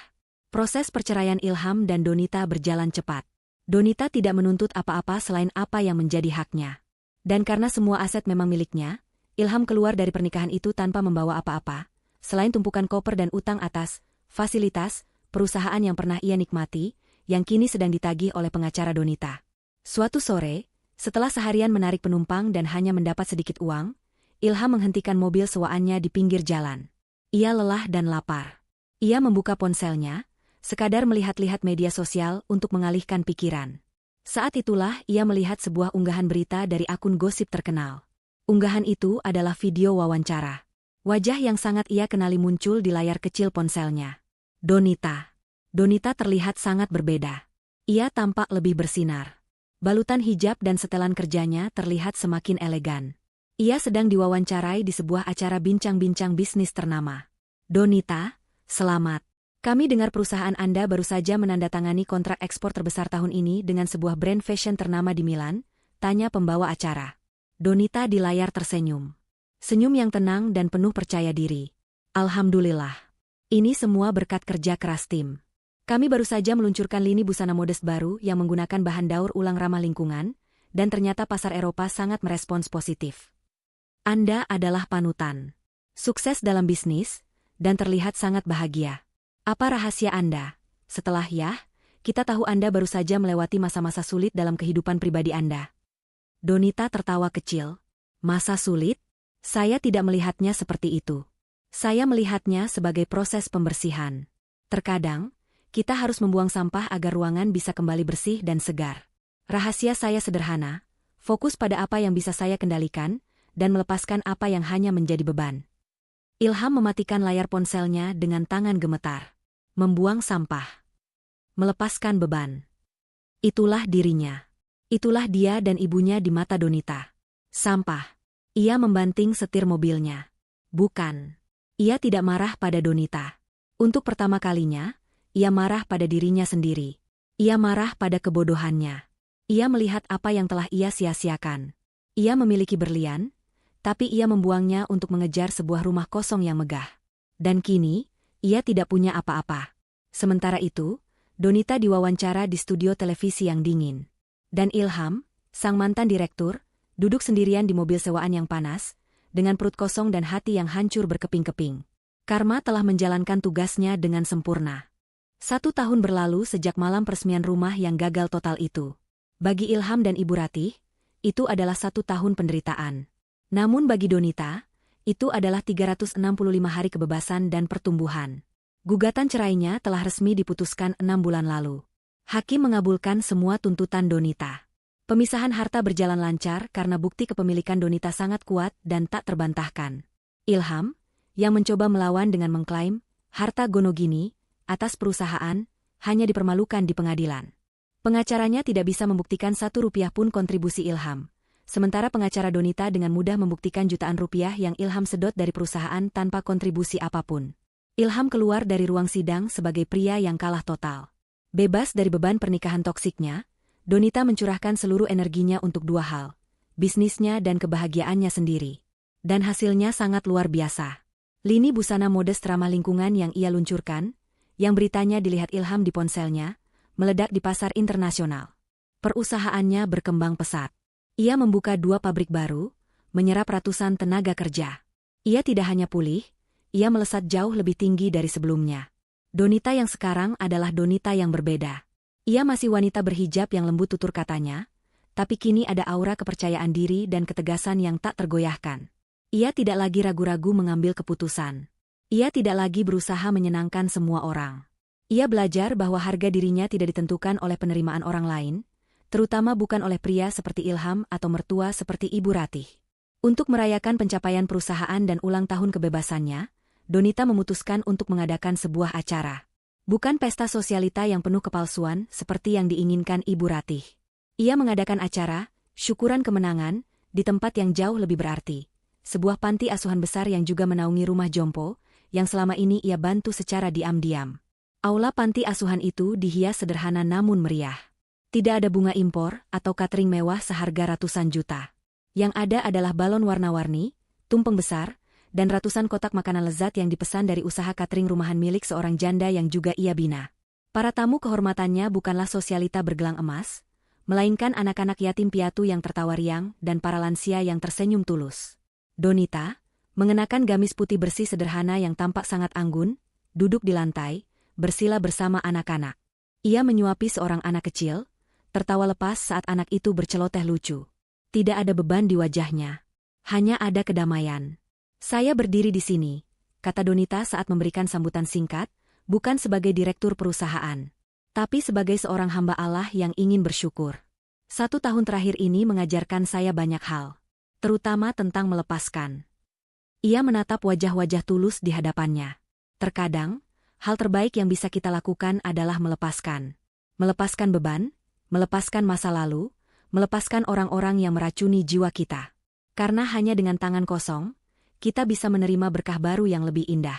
Proses perceraian Ilham dan Donita berjalan cepat. Donita tidak menuntut apa-apa selain apa yang menjadi haknya. Dan karena semua aset memang miliknya, Ilham keluar dari pernikahan itu tanpa membawa apa-apa, selain tumpukan koper dan utang atas fasilitas perusahaan yang pernah ia nikmati, yang kini sedang ditagih oleh pengacara Donita. Suatu sore, setelah seharian menarik penumpang dan hanya mendapat sedikit uang, Ilham menghentikan mobil sewaannya di pinggir jalan. Ia lelah dan lapar. Ia membuka ponselnya, sekadar melihat-lihat media sosial untuk mengalihkan pikiran. Saat itulah ia melihat sebuah unggahan berita dari akun gosip terkenal. Unggahan itu adalah video wawancara. Wajah yang sangat ia kenali muncul di layar kecil ponselnya. Donita. Donita terlihat sangat berbeda. Ia tampak lebih bersinar. Balutan hijab dan setelan kerjanya terlihat semakin elegan. Ia sedang diwawancarai di sebuah acara bincang-bincang bisnis ternama. Donita, selamat. Kami dengar perusahaan Anda baru saja menandatangani kontrak ekspor terbesar tahun ini dengan sebuah brand fashion ternama di Milan, tanya pembawa acara. Donita di layar tersenyum. Senyum yang tenang dan penuh percaya diri. Alhamdulillah. Ini semua berkat kerja keras tim. Kami baru saja meluncurkan lini busana modest baru yang menggunakan bahan daur ulang ramah lingkungan, dan ternyata pasar Eropa sangat merespons positif. Anda adalah panutan. Sukses dalam bisnis, dan terlihat sangat bahagia. Apa rahasia Anda? Setelah kita tahu Anda baru saja melewati masa-masa sulit dalam kehidupan pribadi Anda. Donita tertawa kecil. Masa sulit? Saya tidak melihatnya seperti itu. Saya melihatnya sebagai proses pembersihan. Terkadang, kita harus membuang sampah agar ruangan bisa kembali bersih dan segar. Rahasia saya sederhana, fokus pada apa yang bisa saya kendalikan, dan melepaskan apa yang hanya menjadi beban. Ilham mematikan layar ponselnya dengan tangan gemetar. Membuang sampah. Melepaskan beban. Itulah dirinya. Itulah dia dan ibunya di mata Donita. Sampah. Ia membanting setir mobilnya. Bukan. Ia tidak marah pada Donita. Untuk pertama kalinya, ia marah pada dirinya sendiri. Ia marah pada kebodohannya. Ia melihat apa yang telah ia sia-siakan. Ia memiliki berlian, tapi ia membuangnya untuk mengejar sebuah rumah kosong yang megah. Dan kini, ia tidak punya apa-apa. Sementara itu, Donita diwawancara di studio televisi yang dingin. Dan Ilham, sang mantan direktur, duduk sendirian di mobil sewaan yang panas, dengan perut kosong dan hati yang hancur berkeping-keping. Karma telah menjalankan tugasnya dengan sempurna. 1 tahun berlalu sejak malam peresmian rumah yang gagal total itu. Bagi Ilham dan Ibu Ratih, itu adalah 1 tahun penderitaan. Namun bagi Donita, itu adalah 365 hari kebebasan dan pertumbuhan. Gugatan cerainya telah resmi diputuskan 6 bulan lalu. Hakim mengabulkan semua tuntutan Donita. Pemisahan harta berjalan lancar karena bukti kepemilikan Donita sangat kuat dan tak terbantahkan. Ilham, yang mencoba melawan dengan mengklaim harta Gonogini atas perusahaan, hanya dipermalukan di pengadilan. Pengacaranya tidak bisa membuktikan 1 rupiah pun kontribusi Ilham. Sementara pengacara Donita dengan mudah membuktikan jutaan rupiah yang Ilham sedot dari perusahaan tanpa kontribusi apapun. Ilham keluar dari ruang sidang sebagai pria yang kalah total. Bebas dari beban pernikahan toksiknya, Donita mencurahkan seluruh energinya untuk 2 hal, bisnisnya dan kebahagiaannya sendiri. Dan hasilnya sangat luar biasa. Lini busana modest ramah lingkungan yang ia luncurkan, yang beritanya dilihat Ilham di ponselnya, meledak di pasar internasional. Perusahaannya berkembang pesat. Ia membuka 2 pabrik baru, menyerap ratusan tenaga kerja. Ia tidak hanya pulih, ia melesat jauh lebih tinggi dari sebelumnya. Donita yang sekarang adalah Donita yang berbeda. Ia masih wanita berhijab yang lembut tutur katanya, tapi kini ada aura kepercayaan diri dan ketegasan yang tak tergoyahkan. Ia tidak lagi ragu-ragu mengambil keputusan. Ia tidak lagi berusaha menyenangkan semua orang. Ia belajar bahwa harga dirinya tidak ditentukan oleh penerimaan orang lain, terutama bukan oleh pria seperti Ilham atau mertua seperti Ibu Ratih. Untuk merayakan pencapaian perusahaan dan ulang tahun kebebasannya, Donita memutuskan untuk mengadakan sebuah acara. Bukan pesta sosialita yang penuh kepalsuan seperti yang diinginkan Ibu Ratih. Ia mengadakan acara, syukuran kemenangan, di tempat yang jauh lebih berarti. sebuah panti asuhan besar yang juga menaungi rumah jompo, yang selama ini ia bantu secara diam-diam. Aula panti asuhan itu dihias sederhana namun meriah. Tidak ada bunga impor atau catering mewah seharga ratusan juta. Yang ada adalah balon warna-warni, tumpeng besar, dan ratusan kotak makanan lezat yang dipesan dari usaha catering rumahan milik seorang janda yang juga ia bina. Para tamu kehormatannya bukanlah sosialita bergelang emas, melainkan anak-anak yatim piatu yang tertawa riang dan para lansia yang tersenyum tulus. Donita, mengenakan gamis putih bersih sederhana yang tampak sangat anggun, duduk di lantai, bersila bersama anak-anak. Ia menyuapi seorang anak kecil, tertawa lepas saat anak itu berceloteh lucu. Tidak ada beban di wajahnya. Hanya ada kedamaian. Saya berdiri di sini, kata Donita saat memberikan sambutan singkat, bukan sebagai direktur perusahaan, tapi sebagai seorang hamba Allah yang ingin bersyukur. 1 tahun terakhir ini mengajarkan saya banyak hal, terutama tentang melepaskan. Ia menatap wajah-wajah tulus di hadapannya. Terkadang, hal terbaik yang bisa kita lakukan adalah melepaskan. Melepaskan beban, melepaskan masa lalu, melepaskan orang-orang yang meracuni jiwa kita. Karena hanya dengan tangan kosong, kita bisa menerima berkah baru yang lebih indah.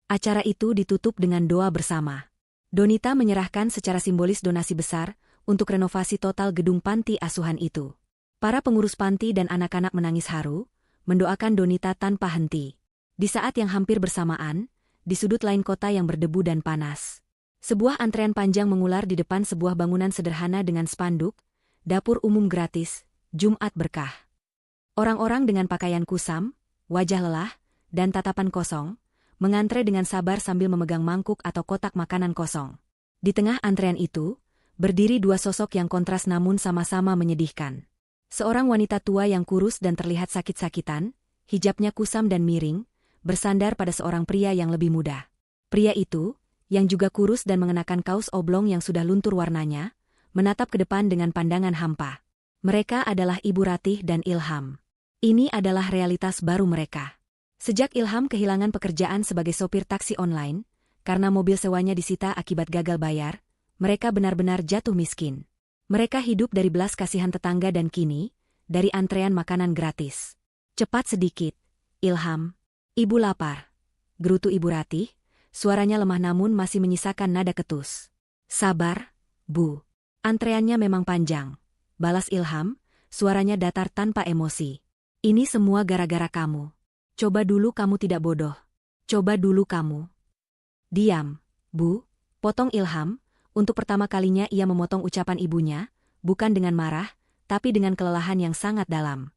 Acara itu ditutup dengan doa bersama. Donita menyerahkan secara simbolis donasi besar untuk renovasi total gedung panti asuhan itu. Para pengurus panti dan anak-anak menangis haru, mendoakan Donita tanpa henti. Di saat yang hampir bersamaan, di sudut lain kota yang berdebu dan panas, sebuah antrean panjang mengular di depan sebuah bangunan sederhana dengan spanduk, dapur umum gratis, Jumat berkah. Orang-orang dengan pakaian kusam, wajah lelah, dan tatapan kosong, mengantre dengan sabar sambil memegang mangkuk atau kotak makanan kosong. Di tengah antrean itu, berdiri 2 sosok yang kontras namun sama-sama menyedihkan. Seorang wanita tua yang kurus dan terlihat sakit-sakitan, hijabnya kusam dan miring, bersandar pada seorang pria yang lebih muda. Pria itu, yang juga kurus dan mengenakan kaos oblong yang sudah luntur warnanya, menatap ke depan dengan pandangan hampa. Mereka adalah Ibu Ratih dan Ilham. Ini adalah realitas baru mereka. Sejak Ilham kehilangan pekerjaan sebagai sopir taksi online, karena mobil sewanya disita akibat gagal bayar, mereka benar-benar jatuh miskin. Mereka hidup dari belas kasihan tetangga dan kini, dari antrean makanan gratis. Cepat sedikit, Ilham. Ibu lapar. Gerutu Ibu Ratih, suaranya lemah namun masih menyisakan nada ketus. Sabar, Bu. Antreannya memang panjang. Balas Ilham, suaranya datar tanpa emosi. Ini semua gara-gara kamu. Coba dulu kamu tidak bodoh. Coba dulu kamu. Diam, Bu. Potong Ilham. Untuk pertama kalinya ia memotong ucapan ibunya, bukan dengan marah, tapi dengan kelelahan yang sangat dalam.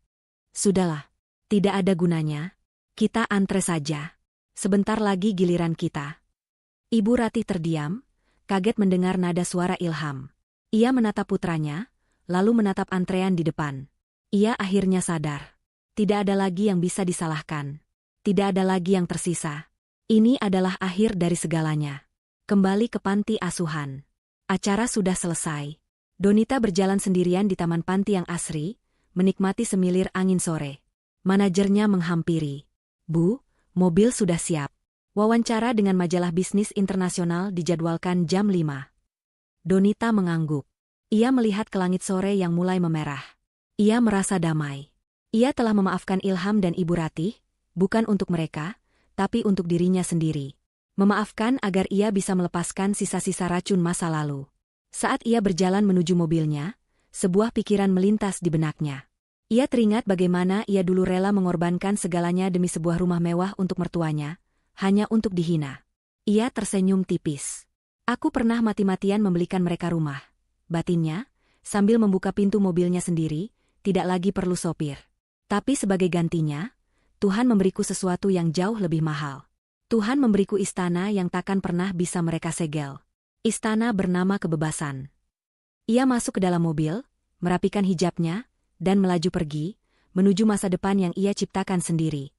Sudahlah. Tidak ada gunanya. Kita antre saja. Sebentar lagi giliran kita. Ibu Ratih terdiam, kaget mendengar nada suara Ilham. Ia menatap putranya, lalu menatap antrean di depan. Ia akhirnya sadar. Tidak ada lagi yang bisa disalahkan. Tidak ada lagi yang tersisa. Ini adalah akhir dari segalanya. Kembali ke panti asuhan. Acara sudah selesai. Donita berjalan sendirian di taman panti yang asri, menikmati semilir angin sore. Manajernya menghampiri. Bu, mobil sudah siap. Wawancara dengan majalah bisnis internasional dijadwalkan jam 5. Donita mengangguk. Ia melihat ke langit sore yang mulai memerah. Ia merasa damai. Ia telah memaafkan Ilham dan Ibu Ratih, bukan untuk mereka, tapi untuk dirinya sendiri. Memaafkan agar ia bisa melepaskan sisa-sisa racun masa lalu. Saat ia berjalan menuju mobilnya, sebuah pikiran melintas di benaknya. Ia teringat bagaimana ia dulu rela mengorbankan segalanya demi sebuah rumah mewah untuk mertuanya, hanya untuk dihina. Ia tersenyum tipis. Aku pernah mati-matian membelikan mereka rumah. Batinnya, sambil membuka pintu mobilnya sendiri, tidak lagi perlu sopir. Tapi sebagai gantinya, Tuhan memberiku sesuatu yang jauh lebih mahal. Tuhan memberiku istana yang takkan pernah bisa mereka segel. Istana bernama kebebasan. Ia masuk ke dalam mobil, merapikan hijabnya, dan melaju pergi, menuju masa depan yang ia ciptakan sendiri.